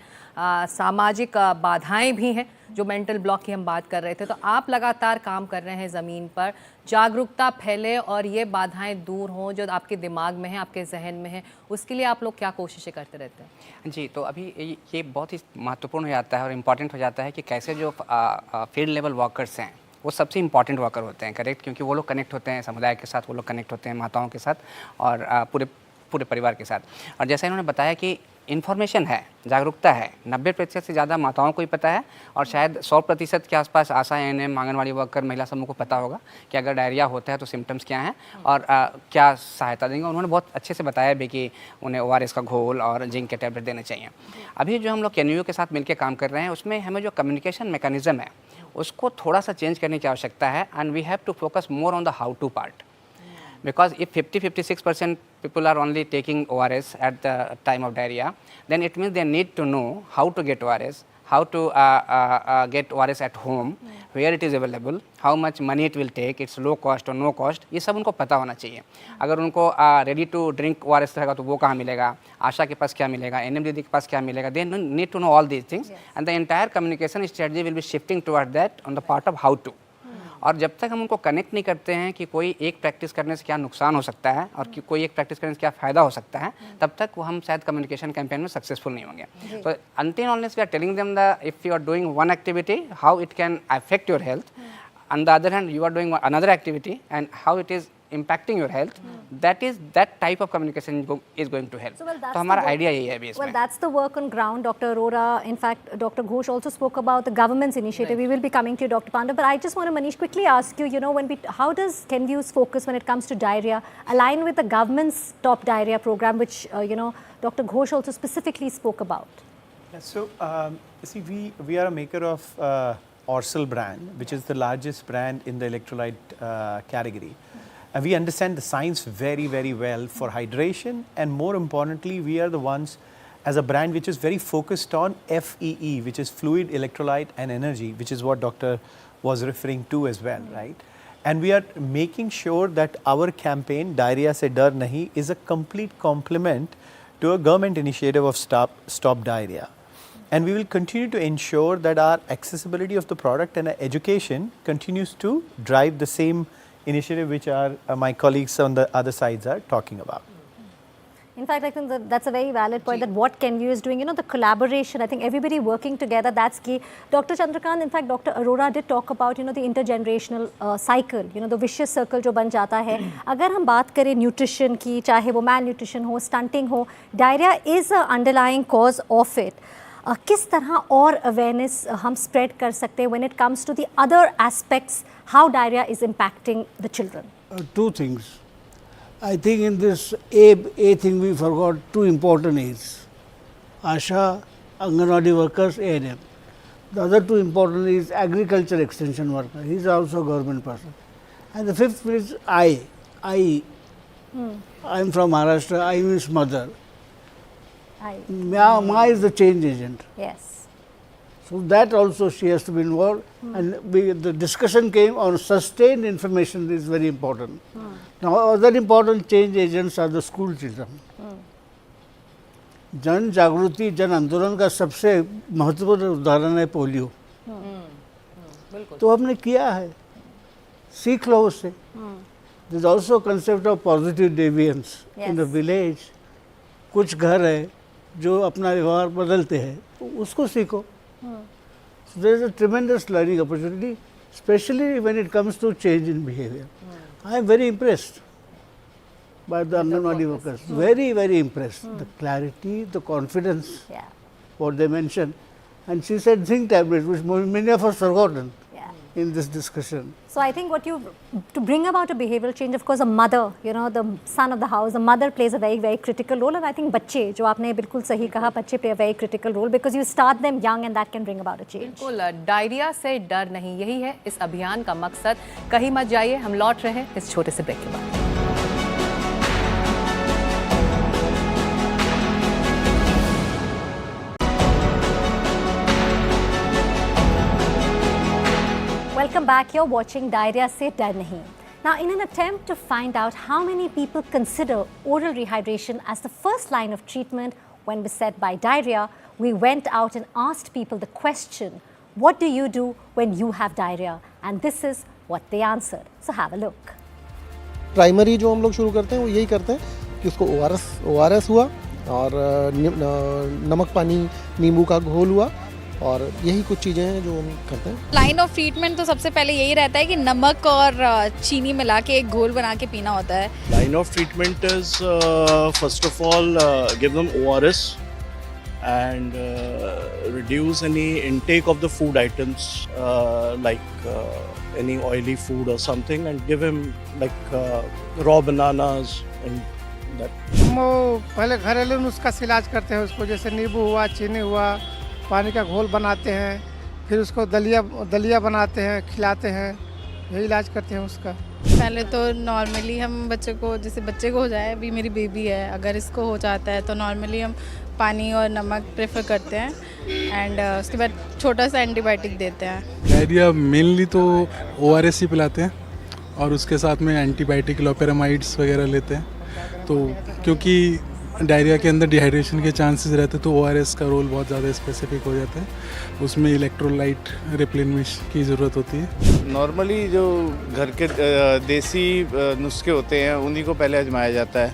सामाजिक बाधाएं भी हैं, जो मेंटल ब्लॉक की हम बात कर रहे थे। तो आप लगातार काम कर रहे हैं ज़मीन पर, जागरूकता फैले और ये बाधाएं दूर हों जो आपके दिमाग में हैं, आपके जहन में हैं, उसके लिए आप लोग क्या कोशिशें करते रहते हैं? जी, तो अभी ये बहुत ही महत्वपूर्ण हो जाता है और इम्पॉर्टेंट हो जाता है कि कैसे जो फील्ड लेवल वर्कर्स हैं वो सबसे इम्पॉर्टेंट वर्कर होते हैं, करेक्ट, क्योंकि वो लोग कनेक्ट होते हैं समुदाय के साथ, वो लोग कनेक्ट होते हैं माताओं के साथ और पूरे परिवार के साथ। और जैसा इन्होंने बताया कि इन्फॉर्मेशन है, जागरूकता है, 90% से ज़्यादा माताओं को ही पता है और शायद 100% के आसपास आशा, ANM, आंगनवाड़ी वर्कर, महिला समूह को पता होगा कि अगर डायरिया होता है तो सिम्टम्स क्या हैं और क्या सहायता देंगे। उन्होंने बहुत अच्छे से बताया भी कि उन्हें ORS का घोल और जिंक के टैबलेट देने चाहिए। अभी जो हम लोग KNU के साथ मिलकर काम कर रहे हैं, उसमें हमें जो कम्युनिकेशन मैकेनिज़्म है उसको थोड़ा सा चेंज करने की आवश्यकता है, and we have to focus more on the how to part. Because if 50-56% people are only taking ORS at the time of diarrhea, then it means they need to know how to get ORS, how to get ORS at home, where it is available, how much money it will take, it's low cost or no cost, ये सब उनको पता होना चाहिए। अगर उनको ready to drink ORS रहेगा तो वो कहाँ मिलेगा, आशा के पास क्या मिलेगा, NM दीदी के पास क्या मिलेगा, they need to know all these things, and the entire communication strategy will be shifting toward that on the part of how to। और जब तक हम उनको कनेक्ट नहीं करते हैं कि कोई एक प्रैक्टिस करने से क्या नुकसान हो सकता है और कि कोई एक प्रैक्टिस करने से क्या फ़ायदा हो सकता है, तब तक वो हम शायद कम्युनिकेशन कैंपेन में सक्सेसफुल नहीं होंगे। तो until unless we are telling them the if you are doing one activity how it can affect your health, on the other hand you are doing another activity and how it is impacting your health, that type of communication is going to help. तो हमारा idea यही है अभी इसमें। Well, that's the work on ground, Dr. Arora. In fact, Dr. Ghosh also spoke about the government's initiative. We will be coming to you, Dr. Panda, but I just want to, Manish, quickly ask you, how does KenView's focus when it comes to diarrhea align with the government's Stop Diarrhea program, which, Dr. Ghosh also specifically spoke about? So, see, we are a maker of Orsal brand, which is the largest brand in the electrolyte category. And we understand the science very, very well for hydration, and more importantly, we are the ones as a brand which is very focused on FEE, which is fluid, electrolyte and energy, which is what Doctor was referring to as well, right? And we are making sure that our campaign, Diarrhea Se Dar Nahi, is a complete complement to a government initiative of Stop Diarrhea. And we will continue to ensure that our accessibility of the product and our education continues to drive the same initiative which my colleagues on the other sides are talking about. In fact, I think that's a very valid point, that what Kenvue is doing, the collaboration, I think everybody working together, that's key. Dr. Chandrakant, in fact, Dr. Arora did talk about, the intergenerational cycle, the vicious circle जो बन जाता है. अगर हम बात करें nutrition की, चाहे वो malnutrition हो, stunting हो, diarrhea is a underlying cause of it. किस तरह और awareness हम spread कर सकते हैं when it comes to the other aspects, how diarrhea is impacting the children? Two things. I think in this A thing we forgot two important A's, ASHA, Anganwadi workers, A&M. The other two important is agriculture extension worker, he is also a government person. And the fifth is I am from Maharashtra, I means mother. Ma is the change agent. Yes. So that also she has to be involved, and the discussion came on sustained information is very important. Now other important change agents are the school children. जन जागृति जन आंदोलन का सबसे महत्वपूर्ण उदाहरण है polio. तो हमने किया है, सीख लो उससे. There is also concept of positive deviance in the village. कुछ घर है जो अपना व्यवहार बदलते हैं, उसको सीखो. So there is a tremendous learning opportunity, especially when it comes to change in behavior. I am very impressed by the Anganwadi workers, very, very impressed. The clarity, the confidence, what they mentioned. And she said zinc tablets, which many of us forgotten in this discussion. So I think to bring about a behavioral change, of course, a mother, the son of the house, the mother plays a very, very critical role. And I think बच्चे, जो आपने बिल्कुल सही कहा, बच्चे play a very critical role because you start them young and that can bring about a change. बिल्कुल, diarrhoea से डर नहीं, यही है इस अभियान का मकसद. कहीं मत जाइए, हम लौट रहे हैं इस छोटे से ब्रेक के बाद. Welcome back. You're watching Diarrhea Se Dar Nahi. Now, in an attempt to find out how many people consider oral rehydration as the first line of treatment when beset by diarrhea, we went out and asked people the question, what do you do when you have diarrhea? And this is what they answered. So have a look. Primary जो हम लोग शुरू करते हैं वो यही करते हैं कि उसको ORS हुआ और नमक पानी नींबू का घोल हुआ, और यही कुछ चीज़ें हैं जो हम करते हैं. लाइन ऑफ ट्रीटमेंट तो सबसे पहले यही रहता है कि नमक और चीनी मिला के एक घोल बना के पीना होता है. Line of treatment is first of all give them ORS and reduce any intake of the food items like any oily food or something, and give him like raw bananas and that. वो पहले घरेलू नुस्खा से इलाज करते हैं उसको, जैसे नींबू हुआ, चीनी हुआ, पानी का घोल बनाते हैं, फिर उसको दलिया बनाते हैं, खिलाते हैं, यही इलाज करते हैं उसका. पहले तो नॉर्मली हम बच्चे को, जैसे बच्चे को हो जाए, अभी मेरी बेबी है, अगर इसको हो जाता है तो नॉर्मली हम पानी और नमक प्रेफर करते हैं, एंड उसके बाद छोटा सा एंटीबायोटिक देते हैं. डायरिया मेनली तो ORS ही पिलाते हैं और उसके साथ में एंटीबायोटिक लोपेरामाइड्स वगैरह लेते हैं. तो क्योंकि डायरिया के अंदर डिहाइड्रेशन के चांसेस रहते हैं तो ORS का रोल बहुत ज़्यादा स्पेसिफिक हो जाता है. उसमें इलेक्ट्रोलाइट रिप्लेनिश की ज़रूरत होती है. नॉर्मली जो घर के देसी नुस्खे होते हैं उन्हीं को पहले आजमाया जाता है,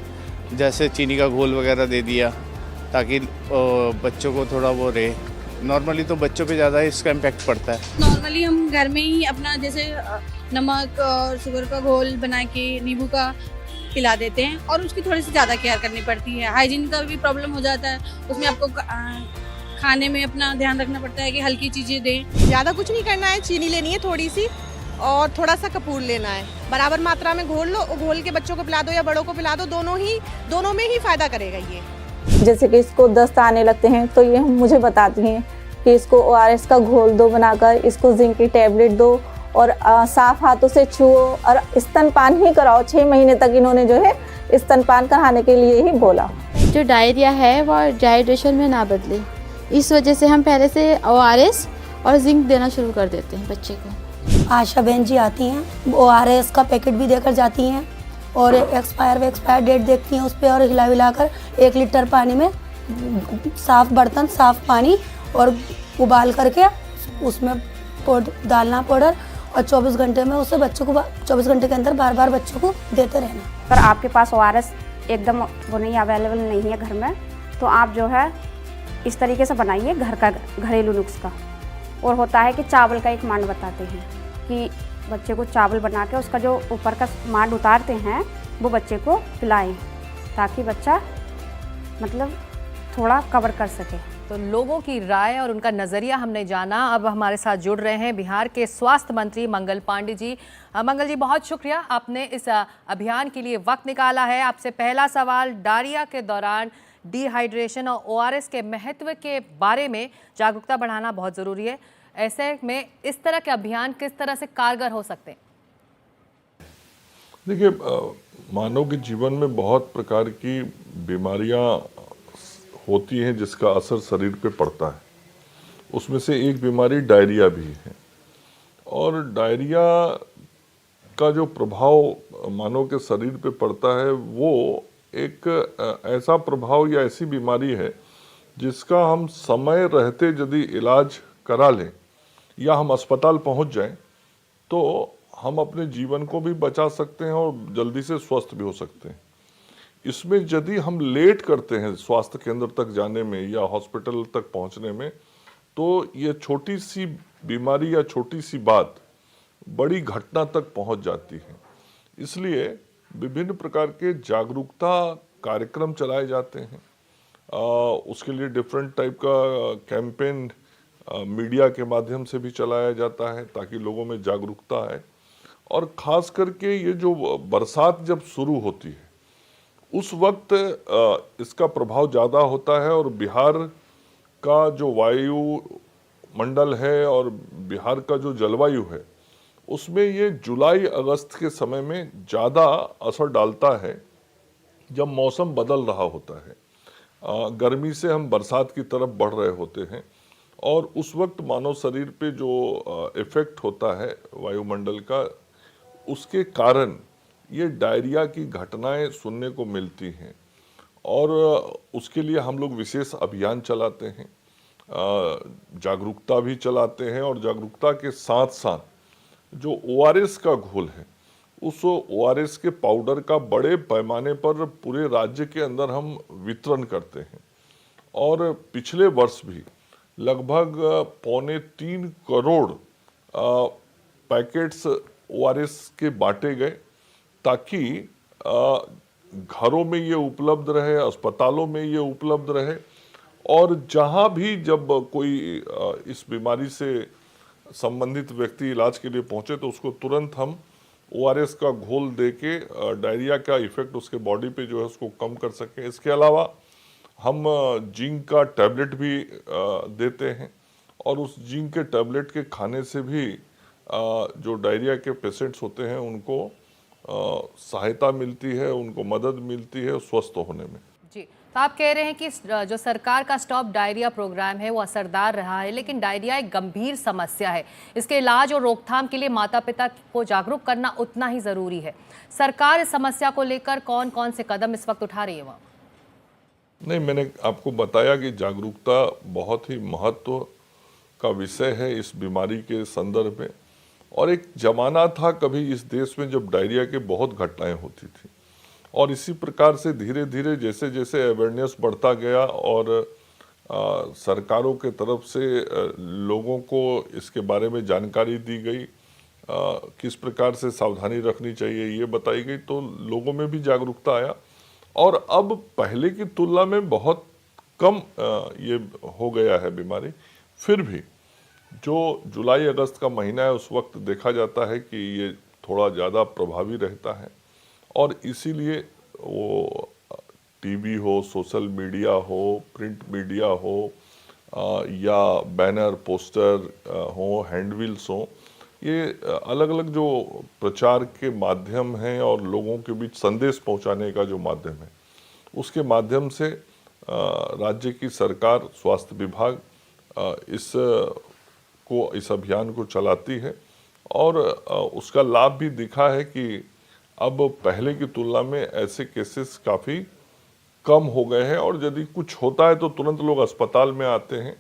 जैसे चीनी का घोल वगैरह दे दिया ताकि बच्चों को थोड़ा वो रहे. नॉर्मली तो बच्चों पे ज़्यादा इसका इम्पैक्ट पड़ता है. नॉर्मली हम घर में ही अपना जैसे नमक और शुगर का घोल बना के नींबू का पिला देते हैं, और उसकी थोड़ी सी ज़्यादा केयर करनी पड़ती है. हाइजीन का भी प्रॉब्लम हो जाता है, उसमें आपको खाने में अपना ध्यान रखना पड़ता है कि हल्की चीज़ें दें. ज़्यादा कुछ नहीं करना है, चीनी लेनी है थोड़ी सी और थोड़ा सा कपूर लेना है, बराबर मात्रा में घोल लो, घोल के बच्चों को पिला दो या बड़ों को पिला दो, दोनों में ही फ़ायदा करेगा ये. जैसे कि इसको दस्त आने लगते हैं तो ये मुझे बताती हैं कि इसको ORS का घोल दो बनाकर, इसको जिंक की टैबलेट दो और साफ हाथों से छुओ और स्तनपान ही कराओ. 6 महीने तक इन्होंने जो है स्तनपान कराने के लिए ही बोला. जो डायरिया है वो डिहाइड्रेशन में ना बदले, इस वजह से हम पहले से ORS और जिंक देना शुरू कर देते हैं बच्चे को. आशा बहन जी आती हैं, ORS का पैकेट भी देकर जाती हैं और एक्सपायर डेट देखती हैं उस पर, और हिलाकर 1 लीटर पानी में साफ़ बर्तन, साफ़ पानी और उबाल करके उसमें डालना पाउडर, और 24 घंटे में उसे बच्चों को 24 घंटे के अंदर बार बार बच्चों को देते रहना. अगर आपके पास ORS एकदम वो नहीं अवेलेबल नहीं है घर में, तो आप जो है इस तरीके से बनाइए घर का घरेलू नुस्खा। और होता है कि चावल का एक मांड बताते हैं कि बच्चे को चावल बना के उसका जो ऊपर का मांड उतारते हैं वो बच्चे को पिलाएं, ताकि बच्चा मतलब थोड़ा कवर कर सके। तो लोगों की राय और उनका नज़रिया हमने जाना। अब हमारे साथ जुड़ रहे हैं बिहार के स्वास्थ्य मंत्री मंगल पांडे जी। मंगल जी, बहुत शुक्रिया, आपने इस अभियान के लिए वक्त निकाला है। आपसे पहला सवाल, डायरिया के दौरान डिहाइड्रेशन और ओआरएस के महत्व के बारे में जागरूकता बढ़ाना बहुत ज़रूरी है। ऐसे में इस तरह के अभियान किस तरह से कारगर हो सकते हैं? देखिए, मानव के जीवन में बहुत प्रकार की बीमारियां होती हैं जिसका असर शरीर पे पड़ता है। उसमें से एक बीमारी डायरिया भी है। और डायरिया का जो प्रभाव मानव के शरीर पे पड़ता है वो एक ऐसा प्रभाव या ऐसी बीमारी है जिसका हम समय रहते यदि इलाज करा लें या हम अस्पताल पहुंच जाएं तो हम अपने जीवन को भी बचा सकते हैं और जल्दी से स्वस्थ भी हो सकते हैं। इसमें यदि हम लेट करते हैं स्वास्थ्य केंद्र तक जाने में या हॉस्पिटल तक पहुंचने में, तो ये छोटी सी बीमारी या छोटी सी बात बड़ी घटना तक पहुंच जाती है। इसलिए विभिन्न प्रकार के जागरूकता कार्यक्रम चलाए जाते हैं। उसके लिए डिफरेंट टाइप का कैंपेन मीडिया के माध्यम से भी चलाया जाता है ताकि लोगों में जागरूकता आए। और ख़ास करके ये जो बरसात जब शुरू होती है उस वक्त इसका प्रभाव ज़्यादा होता है। और बिहार का जो वायु मंडल है और बिहार का जो जलवायु है उसमें ये जुलाई अगस्त के समय में ज़्यादा असर डालता है जब मौसम बदल रहा होता है। गर्मी से हम बरसात की तरफ बढ़ रहे होते हैं और उस वक्त मानव शरीर पे जो इफ़ेक्ट होता है वायुमंडल का, उसके कारण ये डायरिया की घटनाएं सुनने को मिलती हैं। और उसके लिए हम लोग विशेष अभियान चलाते हैं, जागरूकता भी चलाते हैं। और जागरूकता के साथ साथ जो ओआरएस का घोल है उस ओआरएस के पाउडर का बड़े पैमाने पर पूरे राज्य के अंदर हम वितरण करते हैं। और पिछले वर्ष भी लगभग 2.25 करोड़ पैकेट्स ओआरएस के बांटे गए ताकि घरों में ये उपलब्ध रहे, अस्पतालों में ये उपलब्ध रहे। और जहाँ भी जब कोई इस बीमारी से संबंधित व्यक्ति इलाज के लिए पहुँचे तो उसको तुरंत हम ओआरएस का घोल दे के डायरिया का इफ़ेक्ट उसके बॉडी पे जो है उसको कम कर सकें। इसके अलावा हम जिंक का टैबलेट भी देते हैं और उस जिंक के टैबलेट के खाने से भी जो डायरिया के पेशेंट्स होते हैं उनको सहायता मिलती है, उनको मदद मिलती है स्वस्थ होने में। जी, तो आप कह रहे हैं कि जो सरकार का स्टॉप डायरिया प्रोग्राम है वो असरदार रहा है, लेकिन डायरिया एक गंभीर समस्या है। इसके इलाज और रोकथाम के लिए माता पिता को जागरूक करना उतना ही ज़रूरी है। सरकार इस समस्या को लेकर कौन कौन से कदम इस वक्त उठा रही है? वहाँ नहीं, मैंने आपको बताया कि जागरूकता बहुत ही महत्व का विषय है इस बीमारी के संदर्भ में। और एक जमाना था कभी इस देश में जब डायरिया के बहुत घटनाएं होती थी और इसी प्रकार से धीरे धीरे जैसे जैसे अवेयरनेस बढ़ता गया और सरकारों के तरफ से लोगों को इसके बारे में जानकारी दी गई, किस प्रकार से सावधानी रखनी चाहिए ये बताई गई, तो लोगों में भी जागरूकता आया। और अब पहले की तुलना में बहुत कम ये हो गया है बीमारी। फिर भी जो जुलाई अगस्त का महीना है उस वक्त देखा जाता है कि ये थोड़ा ज़्यादा प्रभावी रहता है। और इसीलिए वो टीवी हो, सोशल मीडिया हो, प्रिंट मीडिया हो या बैनर पोस्टर हो, हैंडबिल्स हो, ये अलग अलग जो प्रचार के माध्यम हैं और लोगों के बीच संदेश पहुंचाने का जो माध्यम है उसके माध्यम से राज्य की सरकार, स्वास्थ्य विभाग इस अभियान को चलाती है। और उसका लाभ भी दिखा है कि अब पहले की तुलना में ऐसे केसेस काफ़ी कम हो गए हैं और यदि कुछ होता है तो तुरंत लोग अस्पताल में आते हैं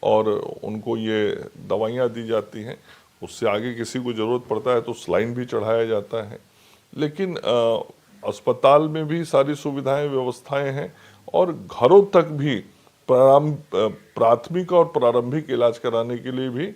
और उनको ये दवाइयाँ दी जाती हैं। उससे आगे किसी को ज़रूरत पड़ता है तो स्लाइन भी चढ़ाया जाता है। लेकिन अस्पताल में भी सारी सुविधाएं व्यवस्थाएं हैं और घरों तक भी प्राथमिक और प्रारंभिक इलाज कराने के लिए भी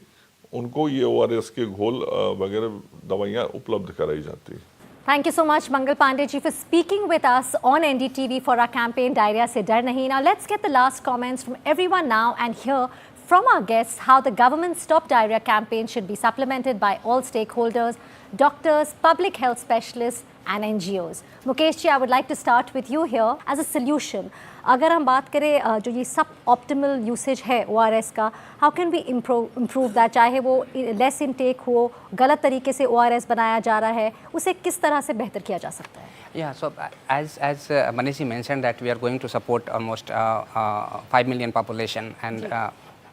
उनको ये ORS के घोल वगैरह दवाइयाँ उपलब्ध कराई जाती है। Thank you so much, Mangal Pandey ji, for speaking with us on NDTV for our campaign Diarrhea Se Dar Nahi. Now let's get the last comments from everyone now and hear from our guests how the government Stop Diarrhea campaign should be supplemented by all stakeholders, doctors, public health specialists and NGOs. Mukesh ji, I would like to start with you here as a solution. अगर हम बात करें जो ये सब optimal usage है ORS का, how can we improve that, चाहे वो लेस इनटेक हो, गलत तरीके से ORS बनाया जा रहा है, उसे किस तरह से बेहतर किया जा सकता है? Yeah, so as Manish mentioned that we are going to support almost 5 million population and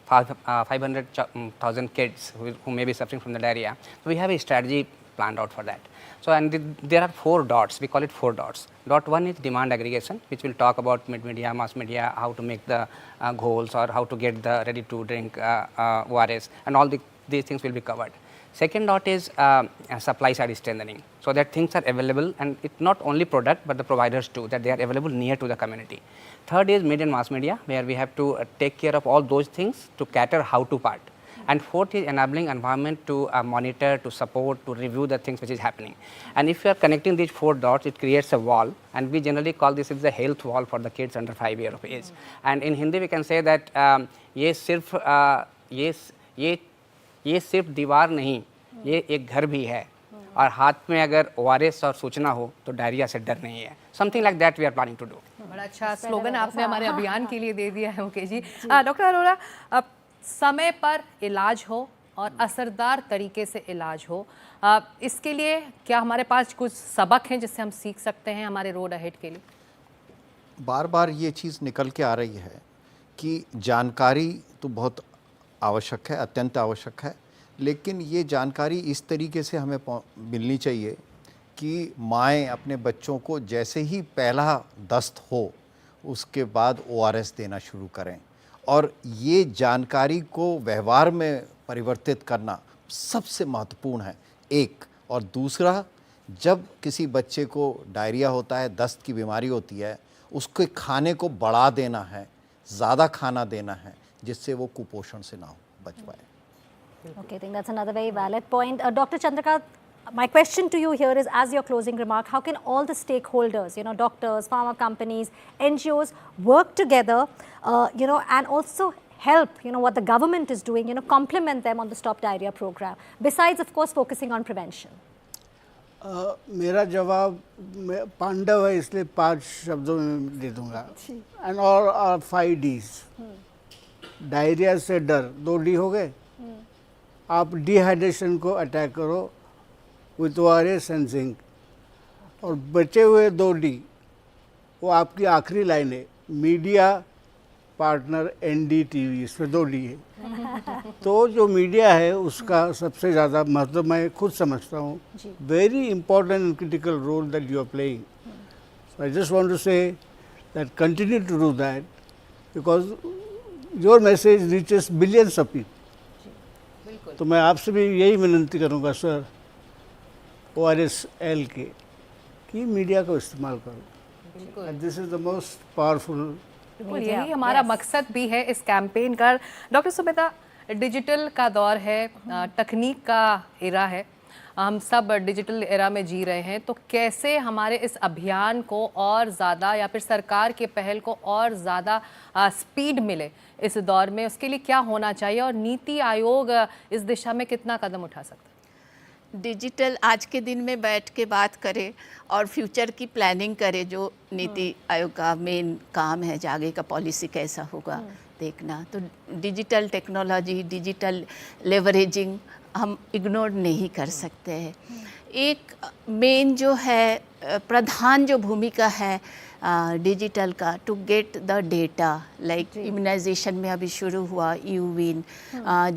500,000 kids who may be suffering from the diarrhea. So we have a strategy planned out for that. So and there are 4 dots, we call it 4 dots. Dot 1 is demand aggregation, which will talk about mid-media, mass media, how to make the ghols or how to get the ready to drink ORS, and all these things will be covered. Second dot is supply side strengthening, so that things are available, and it's not only product but the providers too, that they are available near to the community. Third is mid and mass media, where we have to take care of all those things to cater how to part. And fourth is enabling environment to monitor, to support, to review the things which is happening. And if you are connecting these 4 dots, it creates a wall, and we generally call this is the health wall for the kids under 5 years of age. And in Hindi we can say that ये सिर्फ दीवार नहीं, ये एक घर भी है, और हाथ में अगर ORS और सूचना हो तो डायरिया से डर नहीं है. Something like that we are planning to do. बड़ा अच्छा स्लोगन आपने हमारे अभियान के लिए दे दिया है मुकेश जी. डॉक्टर अरोरा, समय पर इलाज हो और असरदार तरीके से इलाज हो, इसके लिए क्या हमारे पास कुछ सबक हैं जिससे हम सीख सकते हैं हमारे रोड अहेड के लिए? बार बार ये चीज़ निकल के आ रही है कि जानकारी तो बहुत आवश्यक है, अत्यंत आवश्यक है, लेकिन ये जानकारी इस तरीके से हमें मिलनी चाहिए कि माएँ अपने बच्चों को जैसे ही पहला दस्त हो उसके बाद ORS देना शुरू करें, और ये जानकारी को व्यवहार में परिवर्तित करना सबसे महत्वपूर्ण है, एक। और दूसरा, जब किसी बच्चे को डायरिया होता है, दस्त की बीमारी होती है, उसके खाने को बढ़ा देना है, ज़्यादा खाना देना है, जिससे वो कुपोषण से ना बच पाए. Okay, I think that's another very valid point. Dr. Chandrakant, my question to you here is, as your closing remark, how can all the stakeholders, doctors, pharma companies, NGOs work together, and also help, what the government is doing, complement them on the Stop Diarrhea program, besides, of course, focusing on prevention? मेरा जवाब पांडव है, इसलिए 5 शब्दों में दे दूंगा. And और 5 Ds. Diarrhoea से डर, 2 D हो गए. आप डिहाइड्रेशन को अटैक करो विथ ORS एंड जिंक, और बचे हुए 2 D वो आपकी आखिरी लाइन है, मीडिया, पार्टनर, NDTV, इसमें 2 D है. तो जो मीडिया है उसका सबसे ज़्यादा महत्व मैं खुद समझता हूँ. Very important and critical role that you are playing. So I just want to say that continue to do that, because your message reaches billions of people. तो मैं आपसे भी यही विनती करूँगा सर, ORSL के, कि मीडिया को इस्तेमाल करो. This is the most powerful. बिल्कुल यही हमारा मकसद भी है इस कैंपेन का. डॉक्टर सुमिता, डिजिटल का दौर है, तकनीक का एरा है, हम सब डिजिटल एरा में जी रहे हैं, तो कैसे हमारे इस अभियान को और ज़्यादा, या फिर सरकार के पहल को और ज़्यादा स्पीड मिले इस दौर में, उसके लिए क्या होना चाहिए, और नीति आयोग इस दिशा में कितना कदम उठा सकता है? डिजिटल आज के दिन में बैठ के बात करें और फ्यूचर की प्लानिंग करें, जो नीति आयोग का मेन काम है, आगे का पॉलिसी कैसा होगा देखना. तो डिजिटल टेक्नोलॉजी, डिजिटल लेवरेजिंग हम इग्नोर नहीं कर सकते हैं. एक मेन जो है, प्रधान जो भूमिका है डिजिटल का, to get the data, like immunisation में अभी शुरू हुआ यूविन,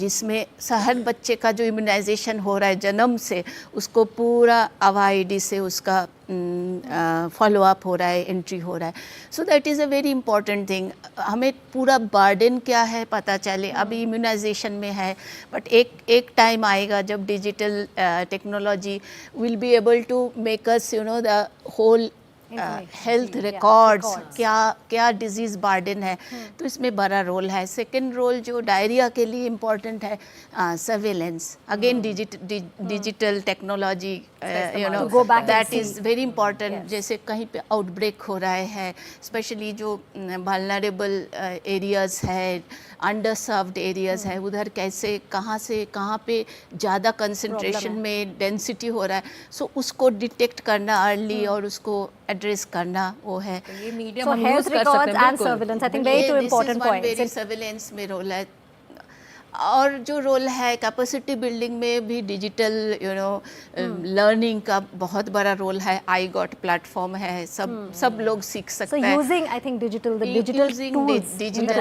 जिसमें हर बच्चे का जो इम्यूनाइजेशन हो रहा है जन्म से, उसको पूरा AWA-ID से उसका फॉलो अप हो रहा है, एंट्री हो रहा है. So that is a very important thing. हमें पूरा बर्डन क्या है पता चले. अभी इम्यूनाइजेशन में है, बट एक टाइम आएगा जब digital technology will be able to make us the whole health records, क्या डिजीज़ बर्डन है, तो इसमें बड़ा रोल है। सेकंड रोल जो डायरिया के लिए इम्पोर्टेंट है, surveillance, again digital technology, you know that is very important. जैसे कहीं पे आउटब्रेक हो रहा है, स्पेशली जो वल्नरेबल एरियाज़ है, अंडर सर्व्ड एरियाज़ है, उधर कैसे कहाँ से कहाँ पे ज़्यादा कंसंट्रेशन में डेंसिटी हो रहा है, सो उसको डिटेक्ट करना अर्ली और उसको एड्रेस करना, वो है। ये media So health records and surveillance, I think very two important points. Surveillance में रोल है। और जो रोल है कैपेसिटी बिल्डिंग में भी डिजिटल लर्निंग का बहुत बड़ा रोल है। आई गॉट प्लेटफॉर्म है, सब लोग सीख सकते हैं। Using I think digital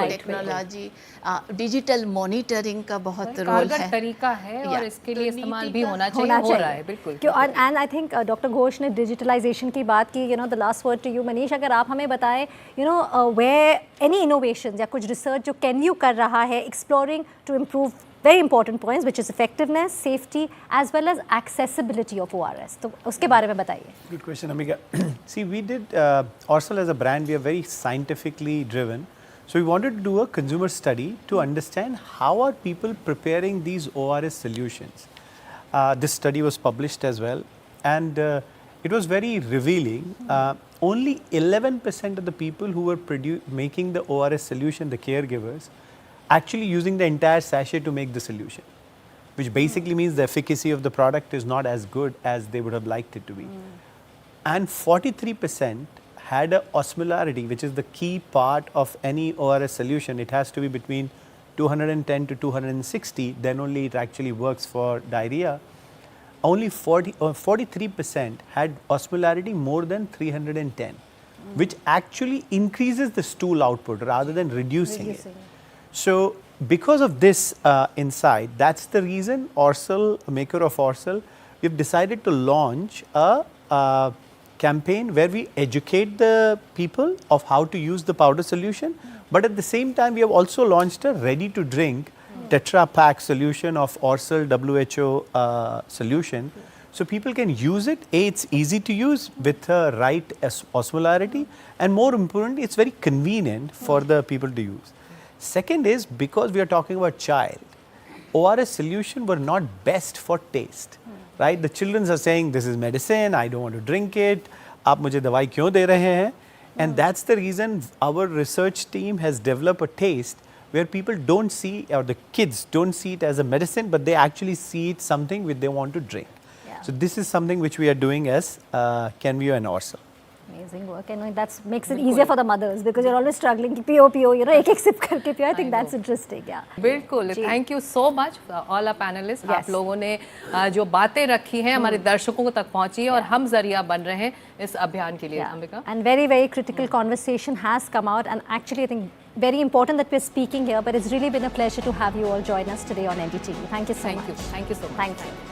technology, digital monitoring का बहुत रोल है, तरीका है और इसके लिए इस्तेमाल भी होना चाहिए, हो रहा है बिल्कुल। And I think doctor Ghosh ने डिजिटलाइजेशन की बात की, the last word to you Manish, अगर आप हमें बताएं वेयर एनी इनोवेशन या कुछ रिसर्च जो कैन कर रहा है exploring to improve very important points which is effectiveness, safety as well as accessibility of ORS. तो उसके बारे में बताइए। Good question, Amika. See, we did Orsal as a brand, we are very scientifically driven. So we wanted to do a consumer study to understand how are people preparing these ORS solutions. This study was published as well, and it was very revealing. Only 11% of the people who were making the ORS solution, the caregivers, actually using the entire sachet to make the solution, which basically means the efficacy of the product is not as good as they would have liked it to be. And 43% had a osmolarity, which is the key part of any ORS solution. It has to be between 210 to 260, then only it actually works for diarrhea. Only 43% had osmolarity more than 310, which actually increases the stool output rather than reducing it. So because of this insight, that's the reason Orsal, maker of Orsal, we've decided to launch a campaign where we educate the people of how to use the powder solution, but at the same time we have also launched a ready to drink Tetra Pak solution of Orsal WHO solution. So people can use it. It's easy to use with the right osmolarity, and more importantly, it's very convenient for the people to use. Second is, because we are talking about child, ORS solution were not best for taste, right? The children are saying this is medicine, I don't want to drink it, आप मुझे दवाई क्यों दे रहे हैं? And that's the reason our research team has developed a taste where people don't see, or the kids don't see it as a medicine, but they actually see it something which they want to drink. So this is something which we are doing as Kenvue and Orsal. Amazing work, and that makes it easier for the mothers because you're always struggling कि पियो एक sip करके पियो. I think that's interesting. Yeah. बिल्कुल. Thank you so much all our panelists. आप लोगों ने जो बातें रखी हैं हमारे दर्शकों तक पहुंची और हम जरिया बन रहे हैं इस अभियान के लिए, Ambika. And very critical conversation has come out, and actually I think very important that we're speaking here. But it's really been a pleasure to have you all join us today on NDTV. Thank you so much. Thank you so much. Thank you.